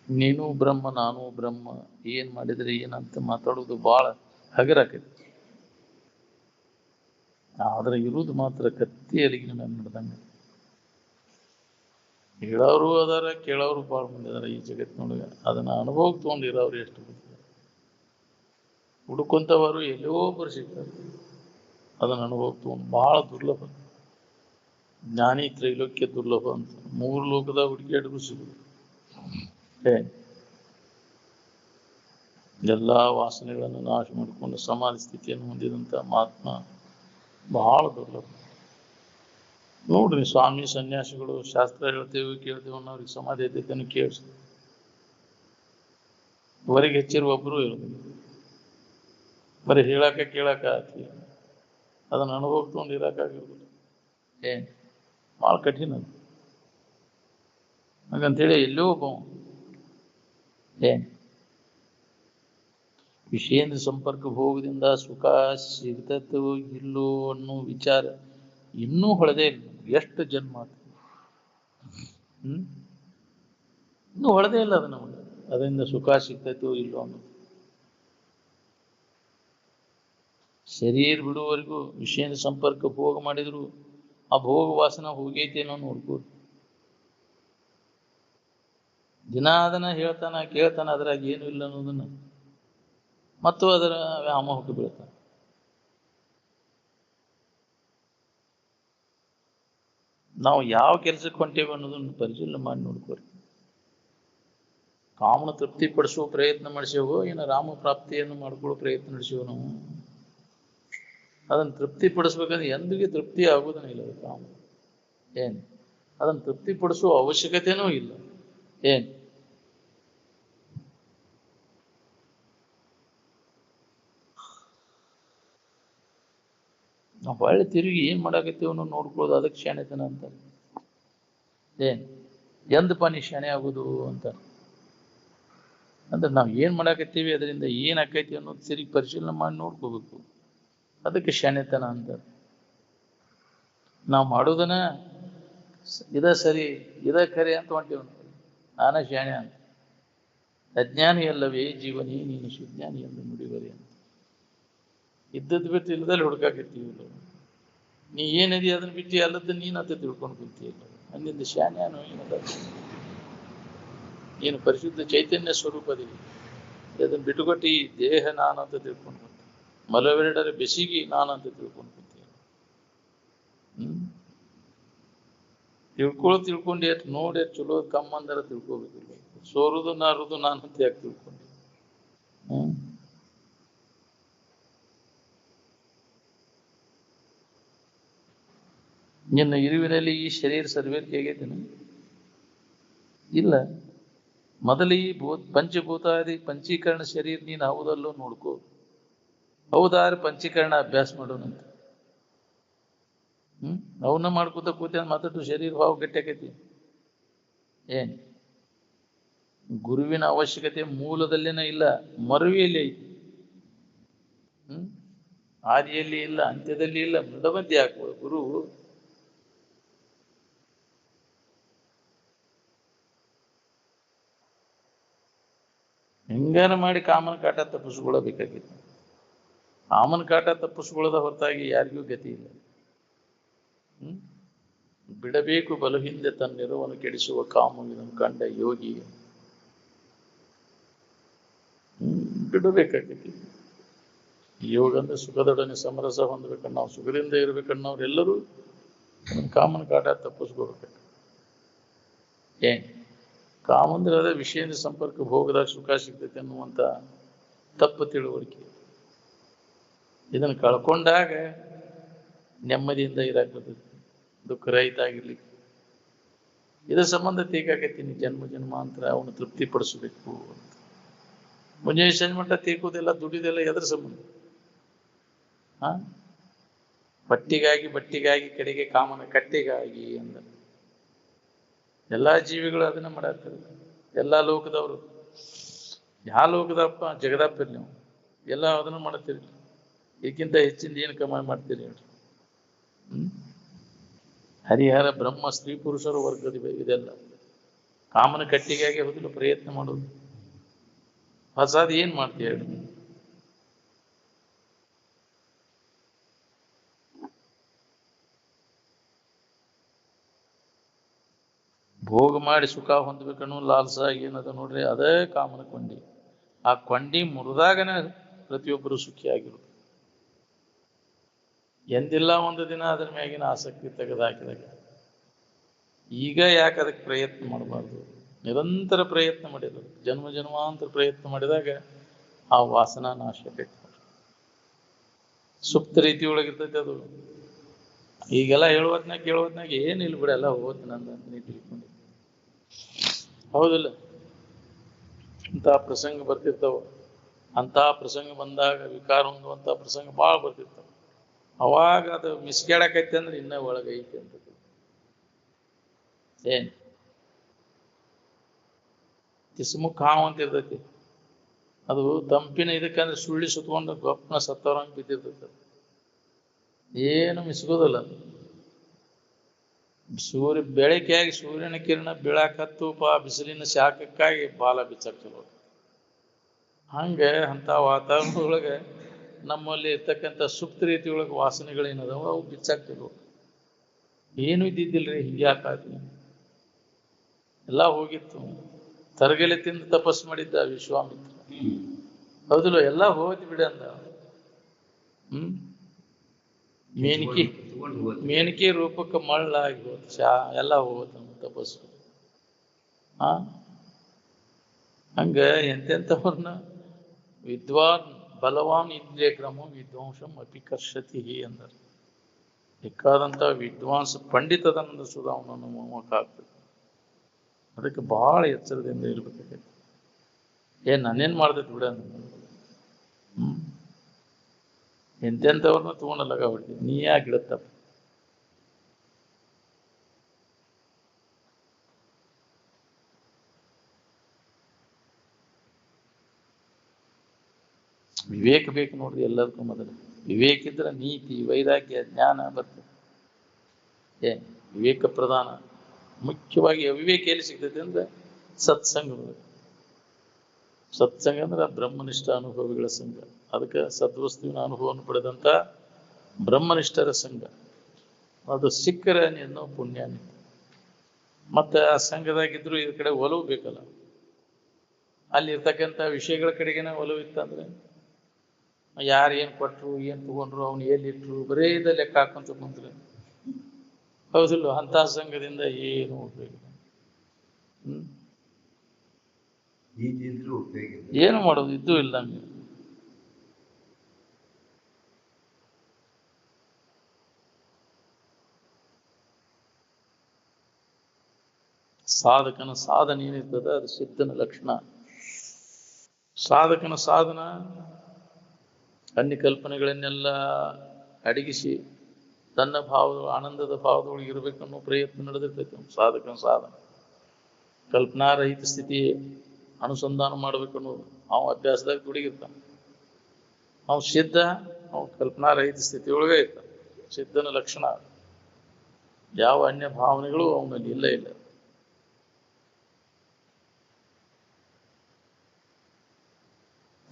ನೀನು ಬ್ರಹ್ಮ ನಾನು ಬ್ರಹ್ಮ ಏನ್ ಮಾಡಿದ್ರೆ ಏನಂತ ಮಾತಾಡೋದು ಬಹಳ ಹಗರಾಕೈತಿ. ಆದ್ರೆ ಇರುವುದು ಮಾತ್ರ ಕತ್ತಿ ಅಲ್ಲಿಗೆ ನಡೆದಂಗ. ಹೇಳೋರು ಅದಾರ, ಕೇಳೋರು ಭಾಳ ಮಂದಿ ಅದಾರ ಈ ಜಗತ್ತಿನೊಳಗ. ಅದನ್ನ ಅನುಭವಕ್ಕೆ ತಗೊಂಡಿರೋರು ಎಷ್ಟು ಗೊತ್ತಿಲ್ಲ. ಹುಡುಕೊಂತವರು ಎಲ್ಲೋ ಒಬ್ಬರು ಸಿಗ್ತಾರೆ. ಅದನ್ನ ಅನುಭವಕ್ಕೆ ತಗೊಂಡು ಬಹಳ ದುರ್ಲಭ. ಜ್ಞಾನಿ ತ್ರೈಲೋಕ್ಯ ದುರ್ಲಭ ಅಂತ 3 ಲೋಕದ ಹುಡುಕಿಯಾಡಿಗೂ ಸಿಗುದು. ಎಲ್ಲಾ ವಾಸನೆಗಳನ್ನು ನಾಶ ಮಾಡಿಕೊಂಡು ಸಮಾಧಿ ಸ್ಥಿತಿಯನ್ನು ಹೊಂದಿದಂತ ಮಹಾತ್ಮ ಬಹಳ ದುರ್ಲಭ. ನೋಡ್ರಿ, ಸ್ವಾಮಿ ಸನ್ಯಾಸಿಗಳು ಶಾಸ್ತ್ರ ಹೇಳ್ತೇವೆ ಕೇಳ್ತೇವೆ ಅನ್ನೋರಿಗೆ ಸಮಾಧಿ ಐತೈತೆ ಕೇಳಿಸ್ ಹೊರಗೆ ಹೆಚ್ಚಿರುವ ಒಬ್ಬರು ಇರೋದಿಲ್ಲ. ಬರೀ ಹೇಳಾಕ ಕೇಳಾಕ ಆತಿ, ಅದನ್ನ ಅನುಭವ ತಗೊಂಡು ಇರಾಕಾಗಿರ್ಬೋದು. ಭಾಳ ಕಠಿಣ ಅದು. ಹಾಗಂತೇಳಿ ಎಲ್ಲೋ ಒಬ್ಬ ವಿಷಯೇಂದ್ರ ಸಂಪರ್ಕ ಭೋಗದಿಂದ ಸುಖ ಸಿಗ್ತತೋ ಇಲ್ಲೋ ಅನ್ನೋ ವಿಚಾರ ಇನ್ನೂ ಹೊಳೆದೇ ಇಲ್ಲ. ಎಷ್ಟು ಜನ್ಮ ಇನ್ನೂ ಹೊಳೆದೇ ಇಲ್ಲ ಅದು ನಮಗೆ. ಅದರಿಂದ ಸುಖ ಸಿಗ್ತೈತೋ ಇಲ್ಲೋ ಅನ್ನೋದು. ಶರೀರ ಬಿಡುವವರೆಗೂ ವಿಷಯದ ಸಂಪರ್ಕ ಭೋಗ ಮಾಡಿದ್ರು ಆ ಭೋಗ ವಾಸನ ಹೋಗೈತೇನೋ ನೋಡ್ಬೋದು. ದಿನ ಅದನ್ನ ಹೇಳ್ತಾನ ಕೇಳ್ತಾನ, ಅದ್ರಾಗ ಏನು ಇಲ್ಲ ಅನ್ನೋದನ್ನ ಮತ್ತು ಅದರ ವ್ಯಾಮೋಹಕ್ಕೆ ಬೀಳ್ತಾನೆ. ನಾವು ಯಾವ ಕೆಲಸಕ್ಕೆ ಹೊಂಟೇವೆ ಅನ್ನೋದನ್ನು ಪರಿಶೀಲನೆ ಮಾಡಿ ನೋಡ್ಕೋರಿ. ಕಾಮನ ತೃಪ್ತಿ ಪಡಿಸುವ ಪ್ರಯತ್ನ ಮಾಡಿಸೇವೋ ಏನೋ ರಾಮ ಪ್ರಾಪ್ತಿಯನ್ನು ಮಾಡ್ಕೊಳ್ಳೋ ಪ್ರಯತ್ನ ನಡೆಸೇವೋ ನಾವು. ಅದನ್ನು ತೃಪ್ತಿ ಪಡಿಸ್ಬೇಕಂದ್ರೆ ಎಂದಿಗೆ ತೃಪ್ತಿ ಆಗೋದನ್ನ ಇಲ್ಲ. ಕಾಮ ಅದನ್ನು ತೃಪ್ತಿ ಪಡಿಸುವ ಅವಶ್ಯಕತೆನೂ ಇಲ್ಲ. ನಾವು ಹೊಳ್ಳಿ ತಿರುಗಿ ಏನ್ ಮಾಡಾಕತ್ತೀವ ಅನ್ನೋ ನೋಡ್ಕೊಳ್ಳೋದು, ಅದಕ್ಕೆ ಶಾಣೆತನ ಅಂತಾರೆ. ಎಂದಪ್ಪ ನೀ ಶಾಣೆ ಆಗೋದು ಅಂತ ಅಂದ್ರೆ ನಾವು ಏನ್ ಮಾಡಾಕತ್ತೀವಿ, ಅದರಿಂದ ಏನ್ ಆಕೈತಿ ಅನ್ನೋದು ತಿರುಗಿ ಪರಿಶೀಲನೆ ಮಾಡಿ ನೋಡ್ಕೋಬೇಕು. ಅದಕ್ಕೆ ಶಾಣೆತನ ಅಂತಾರೆ. ನಾವು ಮಾಡೋದನ್ನ ಇದ ಸರಿ ಇದ ಖರೆ ಅಂತ ಹೊಂಟೇವ, ನಾನ ಶಾಣೆ ಅಂತ. ಅಜ್ಞಾನಿ ಅಲ್ಲವೇ ಜೀವನಿ ನೀನು ಸುಜ್ಞಾನಿ ಎಂದು ನುಡಿವರಿ ಅಂತ. ಇದ್ದದ್ದು ಬಿಟ್ಟು ಇಲ್ಲದಲ್ಲಿ ಹುಡುಕಾಕತ್ತೀವಿ. ನೀ ಏನಿದೆ ಅದನ್ನ ಬಿಟ್ಟು ಅಲ್ಲದ ನೀನ್ ಅಂತ ತಿಳ್ಕೊಂಡು ಕುಂತಿಲ್ಲ. ಅಲ್ಲಿಂದ ಶಾನ್ಯಾನು ಏನದ, ನೀನು ಪರಿಶುದ್ಧ ಚೈತನ್ಯ ಸ್ವರೂಪದಿವಿ. ಅದನ್ನ ಬಿಟ್ಟುಕೊಟ್ಟು ಈ ದೇಹ ನಾನಂತ ತಿಳ್ಕೊಂಡು ಕುಂತ, ಮಲವೆರಡರ ಬೆಸಿಗಿ ನಾನಂತ ತಿಳ್ಕೊಂಡು ಕುಂತೀಯ. ತಿಳ್ಕೊಂಡು ಎಷ್ಟು ನೋಡಿ ಚಲೋ ಕಮ್ಮಂದರ ತಿಳ್ಕೊಬೇಕಿಲ್ಲ. ಸೋರುದು ನಾರುದು ನಾನಂತ ಯಾಕೆ ತಿಳ್ಕೊಂಡು. ನಿನ್ನ ಇರುವಿನಲ್ಲಿ ಈ ಶರೀರ ಸರ್ವೇರಿಕೆ ಆಗೈತೇನೆ ಇಲ್ಲ. ಮೊದಲು ಈ ಪಂಚಭೂತಾದಿ ಪಂಚೀಕರಣ ಶರೀರ ನೀನು ಹೌದಲ್ಲೋ ನೋಡ್ಕೋ. ಹೌದಾದ್ರೆ ಪಂಚೀಕರಣ ಅಭ್ಯಾಸ ಮಾಡೋಣಂತ. ಅವನ್ನ ಮಾಡ್ಕೋತ ಕೂತ ಮಾತಾಡು ಶರೀರ ಭಾವ ಗಟ್ಟಿಯಾಕೈತಿ. ಗುರುವಿನ ಅವಶ್ಯಕತೆ ಮೂಲದಲ್ಲೇನ ಇಲ್ಲ, ಮರುವಿಯಲ್ಲಿ ಐತಿ. ಆದಿಯಲ್ಲಿ ಇಲ್ಲ, ಅಂತ್ಯದಲ್ಲಿ ಇಲ್ಲ. ಮೃಡಮಧ್ಯೆ ಹಾಕುವ ಗುರು ಹೆಂಗಾರ ಮಾಡಿ ಕಾಮನ ಕಾಟ ತಪ್ಪಿಸ್ಕೊಳ್ಳಬೇಕಾಗಿತ್ತು. ಕಾಮನ ಕಾಟ ತಪ್ಪಿಸ್ಕೊಳ್ಳೋದ ಹೊರತಾಗಿ ಯಾರಿಗೂ ಗತಿ ಇಲ್ಲ. ಬಿಡಬೇಕು ಬಲು ಹಿಂದೆ ತನ್ನಿರುವನ್ನು ಕೆಡಿಸುವ ಕಾಮವಿನ ಕಂಡ ಯೋಗಿ. ಬಿಡಬೇಕಾಗೈತಿ. ಯೋಗ ಅಂದ್ರೆ ಸುಖದೊಡನೆ ಸಮರಸ ಹೊಂದಬೇಕನ್ನ, ನಾವು ಸುಖದಿಂದ ಇರ್ಬೇಕನ್ನೋರೆಲ್ಲರೂ ಕಾಮನ ಕಾಟ ತಪ್ಪಿಸ್ಕೋಬೇಕು. ಕಾಮಂದ್ರೆ ಅದೇ ವಿಷಯದ ಸಂಪರ್ಕ ಭೋಗದಾಗ ಸುಖ ಸಿಗ್ತೈತೆ ಅನ್ನುವಂಥ ತಪ್ಪು ತಿಳುವಳಿಕೆ. ಇದನ್ನು ಕಳ್ಕೊಂಡಾಗ ನೆಮ್ಮದಿಯಿಂದ ಇರಾಕತೈತಿ, ದುಃಖರಹಿತ ಆಗಿರ್ಲಿಕ್ಕೆ. ಇದರ ಸಂಬಂಧ ತೀಕಾಕೈತೀನಿ ಜನ್ಮ ಜನ್ಮಾಂತರ ಅವನು ತೃಪ್ತಿ ಪಡಿಸಬೇಕು ಅಂತ. ಮುಂಜಾನೆ ಸಂಜೆ ಮಟ್ಟ ತೀಕೋದೆಲ್ಲ ದುಡಿದೆಲ್ಲ ಎದ್ರ ಸಂಬಂಧ? ಬಟ್ಟಿಗಾಗಿ ಕಡೆಗೆ ಕಾಮನ ಕಟ್ಟೆಗಾಗಿ ಅಂದ. ಎಲ್ಲಾ ಜೀವಿಗಳು ಅದನ್ನ ಮಾಡಾಕ್ತಾರೆ. ಎಲ್ಲಾ ಲೋಕದವರು, ಯಾವ ಲೋಕದಪ್ಪ ಜಗದಪ್ಪ ನೀವು ಎಲ್ಲ ಅದನ್ನು ಮಾಡತ್ತೀರಿ. ಇದಕ್ಕಿಂತ ಹೆಚ್ಚಿಂದ ಏನು ಕಮಾಯಿ ಮಾಡ್ತೀರಿ ಹೇಳ್ರಿ? ಹರಿಹರ ಬ್ರಹ್ಮ ಸ್ತ್ರೀ ಪುರುಷರು ವರ್ಗದ ಇದೆಲ್ಲ ಕಾಮನ ಕಟ್ಟಿಗೆಯಾಗಿ ಹೋಗಲು ಪ್ರಯತ್ನ ಮಾಡೋದು. ಹೊಸದು ಏನ್ ಮಾಡ್ತೀಯ ಹೇಳಿ? ಭೋಗ ಮಾಡಿ ಸುಖ ಹೊಂದ್ಬೇಕನ್ನೋ ಲಾಲ್ಸ ಏನದ ನೋಡ್ರಿ, ಅದೇ ಕಾಮನ ಕೊಂಡಿ. ಆ ಕೊಂಡಿ ಮುರಿದಾಗನ ಪ್ರತಿಯೊಬ್ಬರು ಸುಖಿಯಾಗಿರು. ಎಂದಿಲ್ಲ ಒಂದು ದಿನ ಅದ್ರ ಮ್ಯಾಗಿನ ಆಸಕ್ತಿ ತೆಗೆದುಹಾಕಿದಾಗ ಈಗ ಯಾಕೆ ಅದಕ್ಕೆ ಪ್ರಯತ್ನ ಮಾಡಬಾರ್ದು? ನಿರಂತರ ಪ್ರಯತ್ನ ಮಾಡಿದ್ರು, ಜನ್ಮ ಜನ್ಮಾಂತರ ಪ್ರಯತ್ನ ಮಾಡಿದಾಗ ಆ ವಾಸನಾ ನಾಶ ಆಕೈತಿ. ಸುಪ್ತ ರೀತಿ ಒಳಗಿರ್ತೈತಿ ಅದು. ಈಗೆಲ್ಲ ಕೇಳುವತ್ನಾಗ ಏನಿಲ್ಲ ಬಿಡಲ್ಲ ಹೋಗ್ತೀನಿ ನಂದ ನೀ ತಿಳ್ಕೊಂಡು. ಹೌದಿಲ್ಲ? ಅಂತ ಪ್ರಸಂಗ ಬರ್ತಿರ್ತಾವ. ಅಂತ ಪ್ರಸಂಗ ಬಂದಾಗ ವಿಕಾರ ಹೊಂದುವಂತ ಪ್ರಸಂಗ ಭಾಳ ಬರ್ತಿರ್ತಾವ. ಅವಾಗ ಅದು ಮಿಸ್ಕ್ಯಾಡಕೈತಿ ಅಂದ್ರೆ ಇನ್ನ ಒಳಗೈತಿ ಅಂತ ಏನ್ ಕಿಸ್ಮುಕ್ ಹಾವು ಅಂತ ಇರ್ತೈತಿ. ಅದು ತಂಪಿನ ಇದಕ್ಕಂದ್ರೆ ಸುಳ್ಳಿ ಸುತ್ಕೊಂಡು ಗೊಪ್ಪನ ಸತ್ತವರಂಗೆ ಬಿದ್ದಿರ್ತೈತಿ. ಏನು ಮಿಸ್ಗೋದಲ್ಲ. ಬೆಳಕಿಯಾಗಿ ಸೂರ್ಯನ ಕಿರಣ ಬೀಳಾಕತ್ತು ಬಿಸಿಲಿನ ಶಾಖಕ್ಕಾಗಿ ಬಾಲ ಬಿಚ್ಚಾಕ್ತಿರೋ ಹಂಗೆ ಅಂತ ವಾತಾವರಣದೊಳಗೆ ನಮ್ಮಲ್ಲಿ ಇರ್ತಕ್ಕಂಥ ಸುಪ್ತ ರೀತಿ ಒಳಗೆ ವಾಸನೆಗಳೇನದಾವ ಅವು ಬಿಚ್ಚಾಕ್ತಿರೋ. ಏನು ಇದ್ದಿದ್ದಿಲ್ರಿ, ಹಿಂಗ್ಯಾಕಾತಿ ಎಲ್ಲ ಹೋಗಿತ್ತು. ತರಗೆಲೆ ತಿಂದು ತಪಸ್ ಮಾಡಿದ್ದ ವಿಶ್ವಾಮಿತ್ರ. ಹೌದಿಲ್ಲ? ಎಲ್ಲ ಹೋಯ್ತು ಬಿಡಿ ಅಂದ. ಮೇನಿಕೆ ರೂಪಕ್ಕೆ ಮಳ್ಳಾಗಿ ಹೋದ್ ಎಲ್ಲ ಹೋಗುತ್ತೆ ತಪಸ್ಸು. ಹಂಗ ಎಂತೆಂಥವ್ರನ್ನ ವಿದ್ವಾನ್ ಬಲವಾನ್ ಇಂದ್ರಿಯ ಕ್ರಮ ವಿದ್ವಾಂಸಂ ಅಪಿಕರ್ಷತಿ ಅಂದರು. ಬೇಕಾದಂಥ ವಿದ್ವಾಂಸ ಪಂಡಿತದನ್ನ ಸುಧಾ ಅವನನ್ನು ಮೊಮ್ಮಕ್ಕಾಗ್ತದೆ. ಅದಕ್ಕೆ ಬಹಳ ಎಚ್ಚರದಿಂದ ಇರ್ಬೇಕಾಗೈತಿ. ನಾನೇನ್ ಮಾಡ್ತೈತಿ ಬಿಡ. ಎಂತೆಂಥವ್ರನ್ನ ತಗೊಂಡಲ್ಲಾಗ ಹೊಡ್ತೀವಿ, ನೀ ಯಾಕೆ ಇಡತ್ತಪ್ಪ? ವಿವೇಕ ಬೇಕು ನೋಡ್ರಿ ಎಲ್ಲದಕ್ಕೂ. ಮೊದಲು ವಿವೇಕ ಇದ್ರೆ ನೀತಿ ವೈರಾಗ್ಯ ಜ್ಞಾನ ಬರ್ತದೆ. ವಿವೇಕ ಪ್ರಧಾನ. ಮುಖ್ಯವಾಗಿ ಅವಿವೇಕ ಎಲ್ಲಿ ಸಿಗ್ತೈತೆ ಅಂದ್ರೆ ಸತ್ಸಂಗದಲ್ಲಿ. ಸತ್ಸಂಗ ಅಂದ್ರೆ ಬ್ರಹ್ಮನಿಷ್ಠ ಅನುಭವಿಗಳ ಸಂಘ. ಅದಕ್ಕೆ ಸದ್ವಸ್ತುವಿನ ಅನುಭವವನ್ನು ಪಡೆದಂತ ಬ್ರಹ್ಮನಿಷ್ಠರ ಸಂಘ. ಅದು ಸಿಕ್ಕರೆ ಅನ್ನೋ ಪುಣ್ಯ. ಮತ್ತೆ ಆ ಸಂಘದಾಗಿದ್ರು ಇದ್ರ ಕಡೆ ಒಲವು ಬೇಕಲ್ಲ. ಅಲ್ಲಿ ಇರ್ತಕ್ಕಂಥ ವಿಷಯಗಳ ಕಡೆಗೇನೆ ಒಲವು ಇತ್ತಂದ್ರೆ ಯಾರು ಏನ್ ಕೊಟ್ರು ಏನ್ ತಗೊಂಡ್ರು ಅವ್ನು ಎಲ್ಲಿಟ್ರು ಬರೇ ಇದ ಲೆಕ್ಕ ಹಾಕೊಂತ ಕುಂತ್ರೆ ಹೌದಿಲ್ಲ? ಅಂತ ಸಂಘದಿಂದ ಏನು ಉಪಯೋಗ? ಏನು ಮಾಡೋದು? ಇದ್ದು ಇಲ್ಲ. ಸಾಧಕನ ಸಾಧನ ಏನಿರ್ತದ ಅದು ಸಿದ್ಧನ ಲಕ್ಷಣ. ಸಾಧಕನ ಸಾಧನ ಅನ್ಯ ಕಲ್ಪನೆಗಳನ್ನೆಲ್ಲ ಅಡಗಿಸಿ ತನ್ನ ಭಾವದ ಆನಂದದ ಭಾವದೊಳಗೆ ಇರಬೇಕನ್ನೋ ಪ್ರಯತ್ನ ನಡೆದಿರ್ತೈತೆ. ಸಾಧಕನ ಸಾಧನ ಕಲ್ಪನಾರಹಿತ ಸ್ಥಿತಿ ಅನುಸಂಧಾನ ಮಾಡ್ಬೇಕನ್ನೋದು ಅವ ಅಭ್ಯಾಸದಾಗ ದುಡಿಗಿರ್ತಾನೆ. ಅವ ಸಿದ್ಧ, ಅವ ಕಲ್ಪನಾರಹಿತ ಸ್ಥಿತಿಯೊಳಗೆ ಇರ್ತಾನೆ. ಸಿದ್ಧನ ಲಕ್ಷಣ ಯಾವ ಅನ್ಯ ಭಾವನೆಗಳು ಅವನಲ್ಲಿ ಇಲ್ಲ.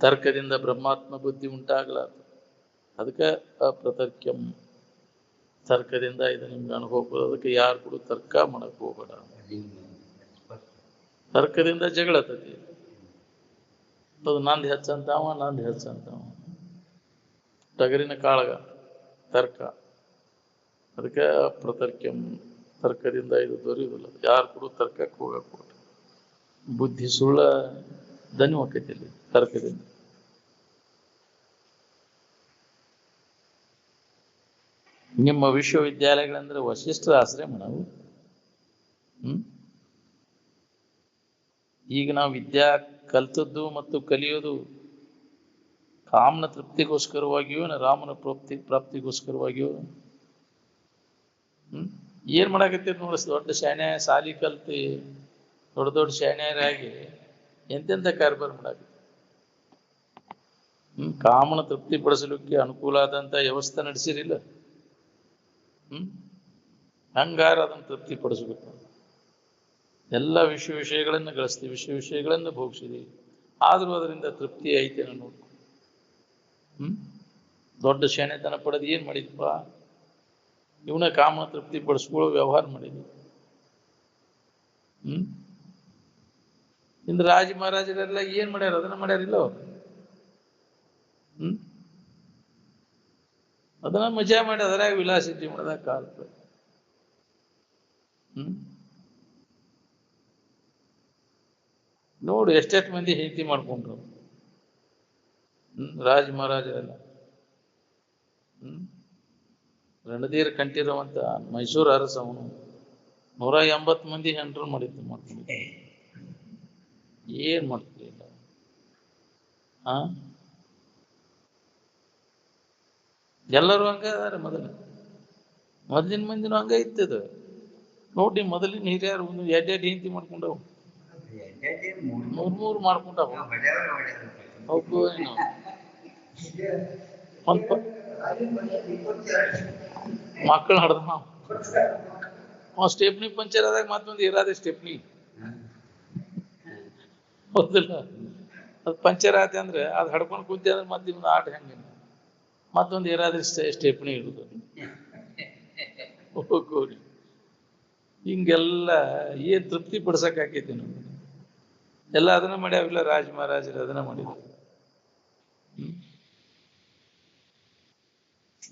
ತರ್ಕದಿಂದ ಬ್ರಹ್ಮಾತ್ಮ ಬುದ್ಧಿ ಉಂಟಾಗಲಾರ್ದು. ಅದಕ್ಕೆ ಅಪ್ರತರ್ಕ್ಯಂ. ತರ್ಕದಿಂದ ಇದು ನಿಮ್ಗೆ ಅನುಭವ. ಅದಕ್ಕೆ ಯಾರು ಕೂಡ ತರ್ಕ ಮಾಡಕ್ ಹೋಗಬೇಡ. ತರ್ಕದಿಂದ ಜಗಳತತಿ. ಅದು ನಂದು ಹೆಚ್ಚಂತಾವ ನಂದು ಹೆಚ್ಚಂತಾವ. ಟಗರಿನ ಕಾಳಗ ತರ್ಕ. ಅದಕ್ಕೆ ಅಪ್ರತರ್ಕ್ಯಂ. ತರ್ಕದಿಂದ ಇದು ದೊರೆಯುವುದಿಲ್ಲ. ಯಾರು ಕೂಡ ತರ್ಕಕ್ಕೆ ಹೋಗಕ್ ಹೋಗ್ಬೇಡ. ಬುದ್ಧಿ ಸುಳ್ಳ ದನಿ ಹೋಗ್ತೈತಿ ಅಲ್ಲಿ ತರ್ಕದಿಂದ. ನಿಮ್ಮ ವಿಶ್ವವಿದ್ಯಾಲಯಗಳಂದ್ರೆ ವಶಿಷ್ಠರ ಆಶ್ರಮ ನಾವು. ಈಗ ನಾವು ವಿದ್ಯಾ ಕಲ್ತದ್ದು ಮತ್ತು ಕಲಿಯೋದು ಕಾಮನ ತೃಪ್ತಿಗೋಸ್ಕರವಾಗಿಯೂ ರಾಮನ ಪ್ರಾಪ್ತಿಗೋಸ್ಕರವಾಗಿಯೂ ಏನ್ ಮಾಡಾಕತ್ತೀರಿ ನೋಡ. ದೊಡ್ಡ ಶಾಣೆ ಸಾಲಿ ಕಲ್ತಿ ದೊಡ್ಡ ದೊಡ್ಡ ಶಾಣ್ಯರಾಗಿ ಎಂತೆಂಥ ಕಾರ್ಬಾರ್ ಮಾಡಾಕತ್ತೀರಿ. ಕಾಮನ ತೃಪ್ತಿಪಡಿಸಲಿಕ್ಕೆ ಅನುಕೂಲ ಆದಂತ ವ್ಯವಸ್ಥೆ ನಡೆಸಿರಿಲ್ಲ. ಹಂಗಾರ ಅದನ್ನು ತೃಪ್ತಿಪಡಿಸ್ಬೇಕು. ಎಲ್ಲ ವಿಷಯಗಳನ್ನು ಗಳಿಸ್ತೀವಿ, ವಿಷಯಗಳನ್ನು ಭೋಗಿಸಿದೀವಿ, ಆದ್ರೂ ಅದರಿಂದ ತೃಪ್ತಿ ಐತೆ ನೋಡ್ಕೊ. ದೊಡ್ಡ ಶೇಣೆತನ ಪಡೆದು ಏನ್ ಮಾಡಿದ್ಪ? ಇವನ ಕಾಮನ ತೃಪ್ತಿ ಪಡಿಸ್ಕೊಳ್ಳೋ ವ್ಯವಹಾರ ಮಾಡಿದ್ವಿ. ಇಂದ್ರ ರಾಜ ಮಹಾರಾಜರೆಲ್ಲ ಏನ್ ಮಾಡ್ಯಾರ? ಅದನ್ನ ಮಾಡ್ಯಾರಿಲ್ಲ ಅವ್ರು. ಅದನ್ನ ಮಜಾ ಮಾಡಿ ಅದರಾಗ ವಿಲಾಸಿ ಜೀವನದಾಗ ಕಾಲ್ಪ. ನೋಡು ಎಷ್ಟೆಷ್ಟು ಮಂದಿ ಹೆಂಡತಿ ಮಾಡ್ಕೊಂಡ್ರು ರಾಜ ಮಹಾರಾಜರೆಲ್ಲ. ರಣಧೀರ್ ಕಂಠೀರವಂತ ಮೈಸೂರು ಅರಸ, ಅವನು 180 ಮಂದಿ ಹೆಂಡ್ರು ಮಾಡ್ಕೊಂಡಿದ್ದ. ಏನ್ ಮಾಡ್ತಿಲ್ಲ. ಎಲ್ಲರೂ ಹಂಗ ಅದಾರೆ. ಮೊದಲಿನ ಮಂದಿನೂ ಹಂಗ ಇತ್ತದ ನೋಡಿ. ಮೊದಲಿನ ಹಿರಿಯರು ಒಂದು ಎಡ್ಡೆಡ್ ಹೆಂಡತಿ ಮಾಡ್ಕೊಂಡವು, 3 ಮಾಡ್ಕೊಂಡವು. ಮಕ್ಕಳು ಹಡ್ದ ಸ್ಟೆಪ್ನಿ ಪಂಚರ್ ಆದಾಗ ಮತ್ತೊಂದು ಇರಾದೆ ಸ್ಟೆಪ್ನಿ ಹೌದಿಲ್ಲ. ಅದು ಪಂಚರ್ ಆತ ಅಂದ್ರೆ ಅದು ಹಡ್ಕೊಂಡು ಕುಂತಿ ಅಂದ್ರೆ ಮತ್ತೆ ನಿಮ್ದು ಆಟ ಹೆಂಗ ಮತ್ತೊಂದು ಇರಾದ್ರೆ ಸ್ಟೆಪ್ನಿ ಇಡುದು. ಹೋಗೋರಿ ಹಿಂಗೆಲ್ಲ ಏನ್ ತೃಪ್ತಿ ಪಡಿಸಕ್ ಆಕೈತಿ ನಾವು. ಎಲ್ಲ ಅದನ್ನ ಮಾಡ್ಯಾವಿಲ್ಲ ರಾಜ ಮಹಾರಾಜರು, ಅದನ್ನ ಮಾಡಿದ್ರು.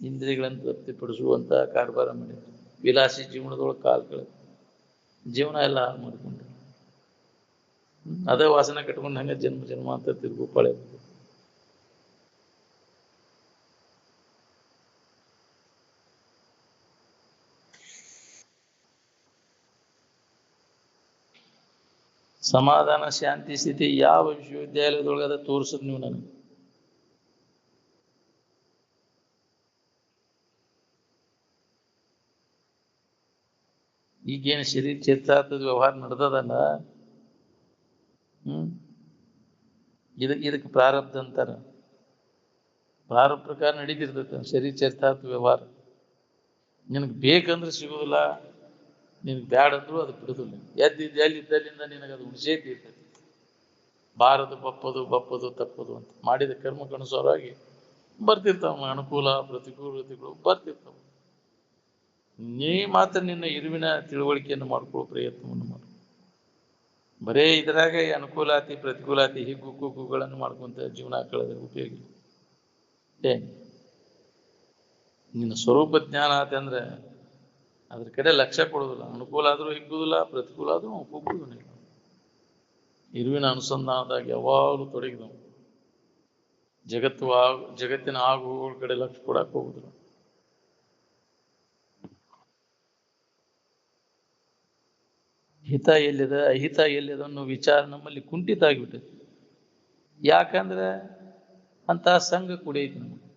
ಇಂದ್ರಿಯಗಳನ್ನು ತೃಪ್ತಿಪಡಿಸುವಂತ ಕಾರ್ಬಾರ ಮಾಡಿದ್ರು. ವಿಲಾಸಿ ಜೀವನದೊಳಗೆ ಕಾಲ್ಗಳು ಜೀವನ ಎಲ್ಲ ಹಾಳು ಮಾಡ್ಕೊಂಡ್ರು. ಅದೇ ವಾಸನೆ ಕಟ್ಕೊಂಡು ಹಂಗ ಜನ್ಮ ಜನ್ಮ ಅಂತ ತಿರುಗು ಪಳೆ. ಸಮಾಧಾನ ಶಾಂತಿ ಸ್ಥಿತಿ ಯಾವ ವಿಶ್ವವಿದ್ಯಾಲಯದೊಳಗೆ ಅದ ತೋರಿಸದ್ ನೀವು ನನಗೆ? ಈಗೇನು ಶರೀರ ಚೇತಾರ್ಥದ ವ್ಯವಹಾರ ನಡೆದದಲ್ಲ, ಇದಕ್ಕೆ ಪ್ರಾರಬ್ಧ ಅಂತಾರ. ಪ್ರಾರಬ್ಧ ಪ್ರಕಾರ ನಡೀತಿರ್ತೈತೆ ಶರೀರ ಚೇತಾರ್ಥ ವ್ಯವಹಾರ. ನಿನಗೆ ಬೇಕಂದ್ರೆ ಸಿಗೋದಿಲ್ಲ, ನಿನಗೆ ಬ್ಯಾಡ ಅಂದ್ರೂ ಅದು ಬಿಡುದಿಲ್ಲ. ಎಲ್ಲಿದ್ದಲ್ಲಿಂದ ನಿನಗೆ ಅದು ಉಣಿಸೇತಿ ಇರ್ತೈತಿ. ಬಾರದು ಬಪ್ಪದು ತಪ್ಪದು ಅಂತ ಮಾಡಿದ ಕರ್ಮಕ್ಕನುಸಾರವಾಗಿ ಬರ್ತಿರ್ತಾವ ಅನುಕೂಲ ಪ್ರತಿಕೂಲತೆಗಳು ಬರ್ತಿರ್ತಾವ. ನೀ ಮಾತ್ರ ನಿನ್ನ ಇರುವಿನ ತಿಳುವಳಿಕೆಯನ್ನು ಮಾಡ್ಕೊಳ್ಳೋ ಪ್ರಯತ್ನವನ್ನು ಮಾಡು. ಬರೇ ಇದರಾಗ ಅನುಕೂಲಾತಿ ಪ್ರತಿಕೂಲಾತಿ ಹಿಗ್ಗು ಕುಗ್ಗುಗಳನ್ನು ಮಾಡ್ಕೊಂತ ಜೀವನ ಕಳೆದ್ರೆ ಉಪಯೋಗ ಇಲ್ಲ. ನಿನ್ನ ಸ್ವರೂಪ ಜ್ಞಾನ ಆತ ಅಂದ್ರೆ ಅದ್ರ ಕಡೆ ಲಕ್ಷ್ಯ ಕೊಡೋದಿಲ್ಲ. ಅನುಕೂಲ ಆದ್ರೂ ಹಿಗ್ಗುದಿಲ್ಲ, ಪ್ರತಿಕೂಲ ಆದ್ರೂ ಕುಗ್ಗುವುದಿಲ್ಲ. ಇರುವಿನ ಅನುಸಂಧಾನದಾಗ ಯಾವಾಗಲೂ ತೊಡಗಿದವು. ಜಗತ್ತಿನ ಆಗುಗಳ ಕಡೆ ಲಕ್ಷ್ಯ ಕೊಡಕ್ ಹೋಗುದಿಲ್ಲ. ಹಿತ ಎಲ್ಲಿದೆ ಅಹಿತ ಎಲ್ಲಿದೆ ಅನ್ನೋ ವಿಚಾರ ನಮ್ಮಲ್ಲಿ ಕುಂಠಿತ ಆಗಿಬಿಟ್ಟೈತಿ. ಯಾಕಂದ್ರೆ ಅಂತ ಸಂಘ ಕುಡಿಯೈತಿ ನಮಗೆ.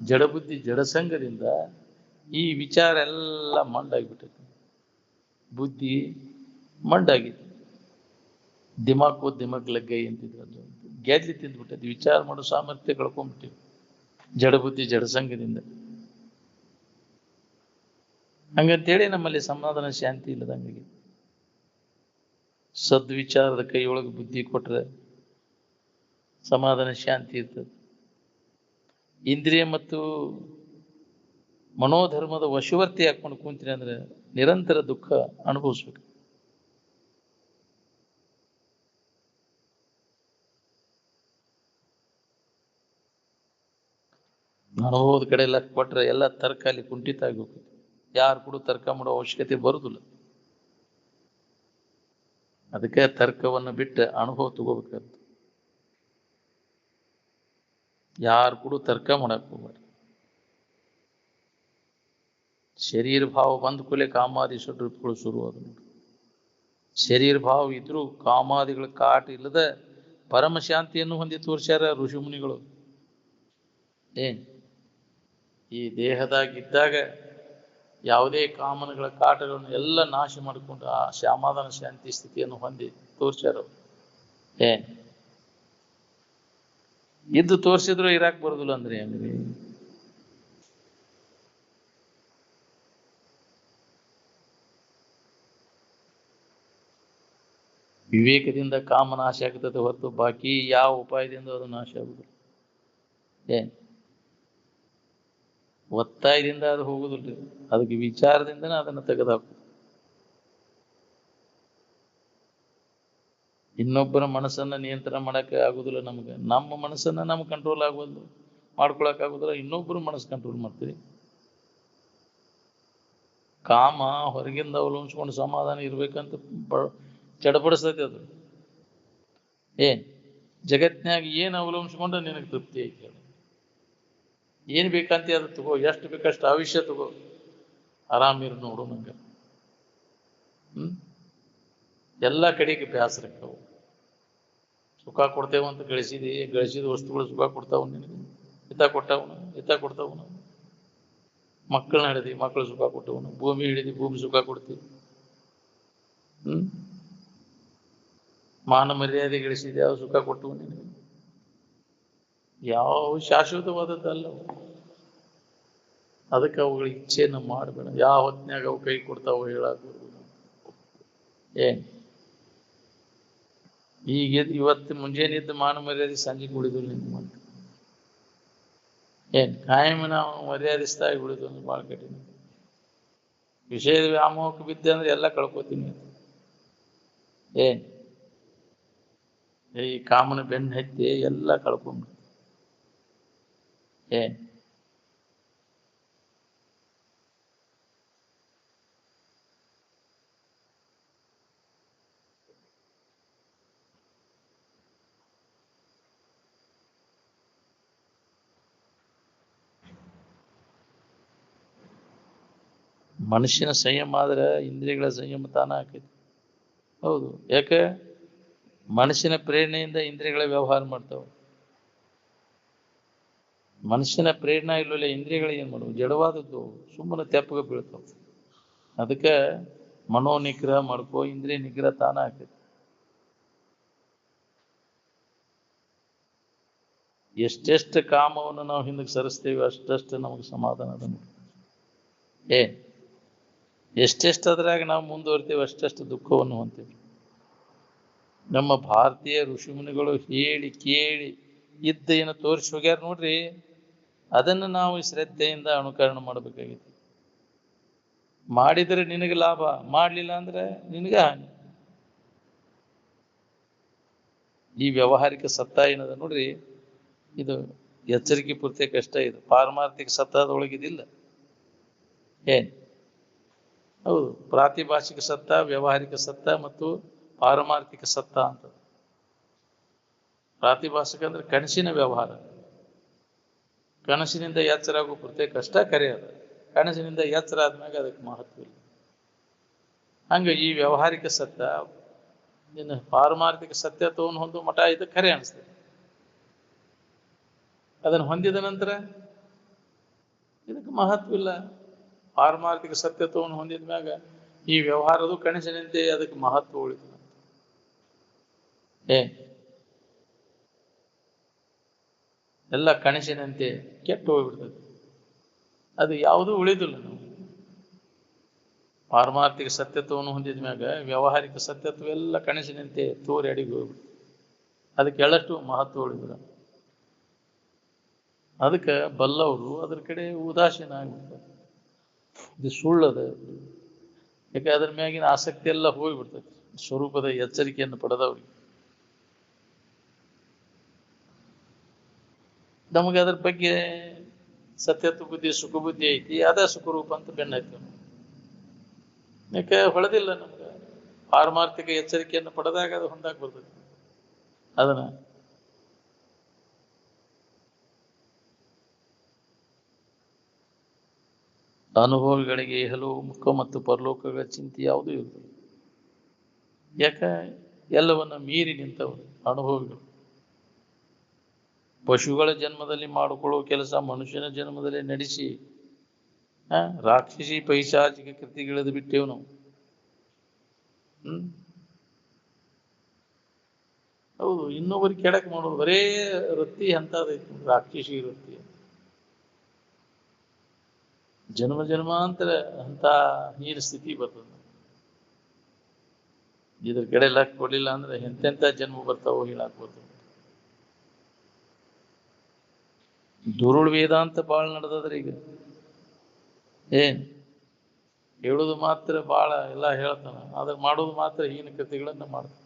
ಜಡಬುದ್ಧಿ ಜಡಸಂಘದಿಂದ ಈ ವಿಚಾರ ಎಲ್ಲ ಮಂಡಾಗಿಬಿಟ್ಟೈತಿ. ಬುದ್ಧಿ ಮಂಡಾಗಿತ್ತು. ದಿಮಾಕ್ ಲಗ್ಗೈ ಅಂತಿದ್ರು. ಅದು ಗೆದ್ಲಿ ತಿಂದ್ಬಿಟ್ಟೈತಿ. ವಿಚಾರ ಮಾಡೋ ಸಾಮರ್ಥ್ಯ ಕಳ್ಕೊಂಡ್ಬಿಟ್ಟಿವಿ ಜಡಬುದ್ಧಿ ಜಡಸಂಘದಿಂದ. ಹಂಗಂತೇಳಿ ನಮ್ಮಲ್ಲಿ ಸಮಾಧಾನ ಶಾಂತಿ ಇಲ್ಲದಂಗೆ. ಸದ್ವಿಚಾರದ ಕೈಯೊಳಗೆ ಬುದ್ಧಿ ಕೊಟ್ರೆ ಸಮಾಧಾನ ಶಾಂತಿ ಇರ್ತದೆ. ಇಂದ್ರಿಯ ಮತ್ತು ಮನೋಧರ್ಮದ ವಶವರ್ತಿ ಹಾಕೊಂಡು ಕುಂತೀನಿ ಅಂದ್ರೆ ನಿರಂತರ ದುಃಖ ಅನುಭವಿಸ್ಬೇಕು. ಅನುಭವದ ಕಡೆ ಎಲ್ಲ ಕೊಟ್ರೆ ಎಲ್ಲ ತರ್ಕ ಅಲ್ಲಿ ಕುಂಠಿತ ಆಗಿ ಹೋಗ್ತದೆ. ಯಾರು ಕೂಡ ತರ್ಕ ಮಾಡೋ ಅವಶ್ಯಕತೆ ಬರುದಿಲ್ಲ. ಅದಕ್ಕೆ ತರ್ಕವನ್ನು ಬಿಟ್ಟು ಅನುಭವ ತಗೋಬೇಕಾಗ್ತದೆ. ಯಾರು ಕೂಡ ತರ್ಕ ಮಾಡಕ್ ಹೋಗ್ಬಾರ್ದು. ಶರೀರ ಭಾವ ಬಂದ ಕೂಡಲೇ ಕಾಮಾದಿ ಷಡ್ರುಗಳು ಶುರುವಾದ. ಶರೀರ ಭಾವ ಇದ್ರೂ ಕಾಮಾದಿಗಳ ಕಾಟ ಇಲ್ಲದ ಪರಮ ಶಾಂತಿಯನ್ನು ಹೊಂದಿ ತೋರ್ಸ್ಯಾರ ಋಷಿ ಮುನಿಗಳು. ಈ ದೇಹದಾಗಿದ್ದಾಗ ಯಾವುದೇ ಕಾಮನಗಳ ಕಾಟಗಳನ್ನು ಎಲ್ಲ ನಾಶ ಮಾಡಿಕೊಂಡು ಆ ಸಮಾಧಾನ ಶಾಂತಿ ಸ್ಥಿತಿಯನ್ನು ಹೊಂದಿ ತೋರ್ಸ್ಯಾರ. ಇದ್ದು ತೋರಿಸಿದ್ರು ಇರಾಕ್ ಬರೋದಿಲ್ಲ ಅಂದ್ರೆ ಹೆಂಗ್ರಿ? ವಿವೇಕದಿಂದ ಕಾಮ ನಾಶ ಆಗ್ತದೆ ಹೊರತು ಬಾಕಿ ಯಾವ ಉಪಾಯದಿಂದ ಅದು ನಾಶ ಆಗುದಿಲ್ಲ. ಏನ್ ಒತ್ತಾಯದಿಂದ ಅದು ಹೋಗುದಿಲ್ರಿ, ಅದಕ್ಕೆ ವಿಚಾರದಿಂದನೇ ಅದನ್ನು ತೆಗೆದುಹಾಕು. ಇನ್ನೊಬ್ಬರ ಮನಸ್ಸನ್ನ ನಿಯಂತ್ರಣ ಮಾಡಕ್ಕೆ ಆಗುದಿಲ್ಲ ನಮ್ಗೆ. ನಮ್ಮ ಮನಸ್ಸನ್ನ ನಮ್ಗೆ ಕಂಟ್ರೋಲ್ ಆಗೋದು ಮಾಡ್ಕೊಳಕ್ ಆಗುದಿಲ್ಲ, ಇನ್ನೊಬ್ಬರು ಮನಸ್ಸು ಕಂಟ್ರೋಲ್ ಮಾಡ್ತೀವಿ. ಕಾಮ ಹೊರಗಿಂದ ಅವಲಂಬಿಸ್ಕೊಂಡು ಸಮಾಧಾನ ಇರ್ಬೇಕಂತ ಚಡಪಡಿಸ್ತೈತಿ ಅದು. ಏನ್ ಜಗತ್ನ್ಯಾಗ ಏನ್ ಅವಲಂಬಿಸ್ಕೊಂಡ್ರೆ ನಿನಗೆ ತೃಪ್ತಿ ಐತಿ? ಏನ್ ಬೇಕಂತ ಅದು ತಗೋ, ಎಷ್ಟು ಬೇಕಷ್ಟು ಆಯುಷ್ಯ ತಗೋ, ಆರಾಮಿರು ನೋಡು ನಂಗೆ. ಎಲ್ಲ ಕಡೆಗೆ ಬೇಸರಕ್ಕವು. ಸುಖ ಕೊಡ್ತೇವೆ ಅಂತ ಗಳಿಸಿದ ವಸ್ತುಗಳು ಸುಖ ಕೊಡ್ತಾವ ನಿನಗೆ? ಹಿತ ಕೊಡ್ತಾವನು. ಮಕ್ಕಳನ್ನ ಹಿಡಿದಿ ಮಕ್ಕಳು ಸುಖ ಕೊಟ್ಟವನು, ಭೂಮಿ ಹಿಡಿದಿ ಭೂಮಿ ಸುಖ ಕೊಡ್ತೀವಿ. ಮಾನ ಮರ್ಯಾದೆ ಗಳಿಸಿದ ಯಾವ ಸುಖ ಕೊಟ್ಟವು ನಿನಗೆ? ಯಾವ ಶಾಶ್ವತವಾದದ್ದಲ್ಲ. ಅದಕ್ಕೆ ಅವುಗಳ ಇಚ್ಛೆಯನ್ನು ಮಾಡಬೇಡ. ಯಾವ ಹೊತ್ನ್ಯಾಗ ಅವು ಕೈ ಕೊಡ್ತಾವ ಹೇಳಾಕ ಏನ್? ಈಗ ಇವತ್ತು ಮುಂಜಾನೆ ಇದ್ದ ಮಾನ ಮರ್ಯಾದೆ ಸಂಜೆ ಉಳಿದು ನಿಂತು ಮಾಡ್ತೀವಿ. ಏನ್ ಕಾಯಂ ನಾವು ಮರ್ಯಾದಿಸ್ತಾಗಿ ಉಳಿದು ಭಾಳ ಕಠಿಣ. ವಿಷಯದ ವ್ಯಾಮೋಹಕ್ಕೆ ಬಿದ್ದೆ ಅಂದ್ರೆ ಎಲ್ಲ ಕಳ್ಕೊತೀನಿ. ಏನ್ ಈ ಕಾಮನ ಬೆನ್ನು ಹತ್ತಿ ಎಲ್ಲ ಕಳ್ಕೊಂಡ್ಬಿಡ್ತೀವಿ. ಏನ್ ಮನುಷ್ಯನ ಸಂಯಮ ಆದ್ರೆ ಇಂದ್ರಿಯಗಳ ಸಂಯಮ ತಾನ ಆಕೈತಿ. ಹೌದು, ಯಾಕೆ? ಮನುಷ್ಯನ ಪ್ರೇರಣೆಯಿಂದ ಇಂದ್ರಿಯಗಳ ವ್ಯವಹಾರ ಮಾಡ್ತಾವ. ಮನುಷ್ಯನ ಪ್ರೇರಣೆ ಇಲ್ಲವಲ್ಲ, ಇಂದ್ರಿಯಗಳು ಏನ್ ಮಾಡುವು? ಜಡವಾದದ್ದು ಸುಮ್ಮನೆ ತೆಪ್ಪಗೆ ಬೀಳ್ತಾವ. ಅದಕ್ಕೆ ಮನೋ ನಿಗ್ರಹ ಮಾಡ್ಕೋ, ಇಂದ್ರಿಯ ನಿಗ್ರಹ ತಾನ ಆಕೈತಿ. ಎಷ್ಟೆಷ್ಟು ಕಾಮವನ್ನು ನಾವು ಹಿಂದಕ್ಕೆ ಸರಿಸ್ತೇವೆ ಅಷ್ಟಷ್ಟು ನಮಗೆ ಸಮಾಧಾನ ಅದ. ಎಷ್ಟೆಷ್ಟು ಅದ್ರಾಗ ನಾವು ಮುಂದುವರಿತೇವೆ ಅಷ್ಟಷ್ಟು ದುಃಖವನ್ನು ಹೊಂತೇವೆ. ನಮ್ಮ ಭಾರತೀಯ ಋಷಿಮುನಿಗಳು ಹೇಳಿ ಕೇಳಿ ಇದ್ದ ಏನು ತೋರಿಸಿ ಹೋಗ್ಯಾರ ನೋಡ್ರಿ, ಅದನ್ನು ನಾವು ಶ್ರದ್ಧೆಯಿಂದ ಅನುಕರಣೆ ಮಾಡಬೇಕಾಗಿತ್ತು. ಮಾಡಿದರೆ ನಿನಗೆ ಲಾಭ, ಮಾಡಲಿಲ್ಲ ಅಂದ್ರೆ ನಿನಗೆ ಹಾನಿ. ಈ ವ್ಯಾವಹಾರಿಕ ಸತ್ತ ಏನದ ನೋಡ್ರಿ, ಇದು ಎಚ್ಚರಿಕೆ ಪೂರ್ತಿ ಕಷ್ಟ. ಇದು ಪಾರಮಾರ್ಥಿಕ ಸತ್ತದೊಳಗಿದಿಲ್ಲ. ಏನ್ ಹೌದು, ಪ್ರಾತಿಭಾಷಿಕ ಸತ್ತ, ವ್ಯಾವಹಾರಿಕ ಸತ್ತ ಮತ್ತು ಪಾರಮಾರ್ಥಿಕ ಸತ್ತ ಅಂತ. ಪ್ರಾತಿಭಾಷಿಕ ಅಂದ್ರೆ ಕನಸಿನ ವ್ಯವಹಾರ. ಕನಸಿನಿಂದ ಎಚ್ಚರ ಆಗೋ ಪೂರ್ತಿ ಕಷ್ಟ ಕರೆ ಅದ. ಕನಸಿನಿಂದ ಎಚ್ಚರ ಆದ್ಮ್ಯಾಗ ಅದಕ್ಕೆ ಮಹತ್ವ ಇಲ್ಲ. ಹಂಗ ಈ ವ್ಯಾವಹಾರಿಕ ಸತ್ತ ಇನ್ನು ಪಾರಮಾರ್ಥಿಕ ಸತ್ಯತ್ವವನ್ನು ಹೊಂದುವ ಮಠ ಇದು ಖರೆ ಅನಿಸ್ತದೆ. ಅದನ್ನು ಹೊಂದಿದ ನಂತರ ಇದಕ್ಕೆ ಮಹತ್ವ ಇಲ್ಲ. ಪಾರಮಾರ್ಥಿಕ ಸತ್ಯತ್ವವನ್ನು ಹೊಂದಿದ ಮ್ಯಾಗ ಈ ವ್ಯವಹಾರದು ಕನಸಿನಂತೆ ಅದಕ್ಕೆ ಮಹತ್ವ ಉಳಿತು. ಎಲ್ಲ ಕನಸಿನಂತೆ ಕೆಟ್ಟು ಹೋಗ್ಬಿಡ್ತದೆ. ಅದು ಯಾವುದೂ ಉಳಿದಿಲ್ಲ. ನಾವು ಪಾರಮಾರ್ಥಿಕ ಸತ್ಯತ್ವವನ್ನು ಹೊಂದಿದ ಮ್ಯಾಗ ವ್ಯಾವಹಾರಿಕ ಸತ್ಯತ್ವ ಎಲ್ಲ ಕನಸಿನಂತೆ ತೋರಿ ಅಡಿಗೆ ಹೋಗ್ಬಿಡ್ತು. ಅದಕ್ಕೆ ಎಳ್ಳಷ್ಟು ಮಹತ್ವ ಉಳಿದಿಲ್ಲ. ಅದಕ್ಕೆ ಬಲ್ಲವರು ಅದ್ರ ಕಡೆ ಉದಾಸೀನ ಆಗ್ಬಿಡ್ತಾರೆ. ಇದು ಸುಳ್ಳದ. ಯಾಕೆ ಅದ್ರ ಮ್ಯಾಗಿನ ಆಸಕ್ತಿ ಎಲ್ಲ ಹೋಗ್ಬಿಡ್ತದೆ. ಸ್ವರೂಪದ ಎಚ್ಚರಿಕೆಯನ್ನು ಪಡೆದವ್ರಿಗೆ ನಮಗೆ ಅದ್ರ ಬಗ್ಗೆ ಸತ್ಯತ್ವ ಬುದ್ಧಿ ಸುಖ ಬುದ್ಧಿ ಐತಿ, ಅದ ಸುಖರೂಪ ಅಂತ ಬೆನ್ನೈತಿ. ಯಾಕೆ ಹೊಳೆದಿಲ್ಲ ನಮ್ಗೆ. ಪಾರಮಾರ್ಥಿಕ ಎಚ್ಚರಿಕೆಯನ್ನು ಪಡೆದಾಗ ಅದು ಹೊಂದಾಗಿ ಬರ್ತದೆ. ಅದನ್ನ ಅನುಭವಿಗಳಿಗೆ ಹಲವು ಮುಖ ಮತ್ತು ಪರಲೋಕಗಳ ಚಿಂತೆ ಯಾವುದೂ ಇರುತ್ತದೆ. ಯಾಕ ಎಲ್ಲವನ್ನ ಮೀರಿ ನಿಂತವರು ಅನುಭವಿಗಳು. ಪಶುಗಳ ಜನ್ಮದಲ್ಲಿ ಮಾಡಿಕೊಳ್ಳುವ ಕೆಲಸ ಮನುಷ್ಯನ ಜನ್ಮದಲ್ಲಿ ನಡೆಸಿ ರಾಕ್ಷಸಿ ಪೈಶಾಚಿಕ ಕೃತಿಗಿಳಿದು ಬಿಟ್ಟೇವು ನಾವು. ಹೌದು, ಇನ್ನೊಬ್ಬರಿಗೆ ಕೆಡಕ್ ಮಾಡೋದು ಬರೇ ವೃತ್ತಿ ಅಂತದೈತಿ, ರಾಕ್ಷಸಿ ವೃತ್ತಿ. ಜನ್ಮ ಜನ್ಮಾಂತರ ಅಂತ ಹೀನ ಸ್ಥಿತಿ ಬರ್ತದೆ. ಇದ್ರ ಕಡೆ ಲಕ್ ಕೊಡ್ಲಿಲ್ಲ ಅಂದ್ರೆ ಎಂತೆಂತ ಜನ್ಮ ಬರ್ತಾವೋ ಹೇಳಕ್ ಬರ್ತದೆ. ದುರುಳ್ ವೇದಾಂತ ಬಾಳ ನಡೆದದ್ರಿ ಈಗ. ಏನ್ ಹೇಳುದು ಮಾತ್ರ ಬಾಳ ಎಲ್ಲ ಹೇಳ್ತಾನ, ಆದ್ರೆ ಮಾಡೋದು ಮಾತ್ರ ಹೀನ ಕೃತಿಗಳನ್ನ ಮಾಡ್ತಾನೆ.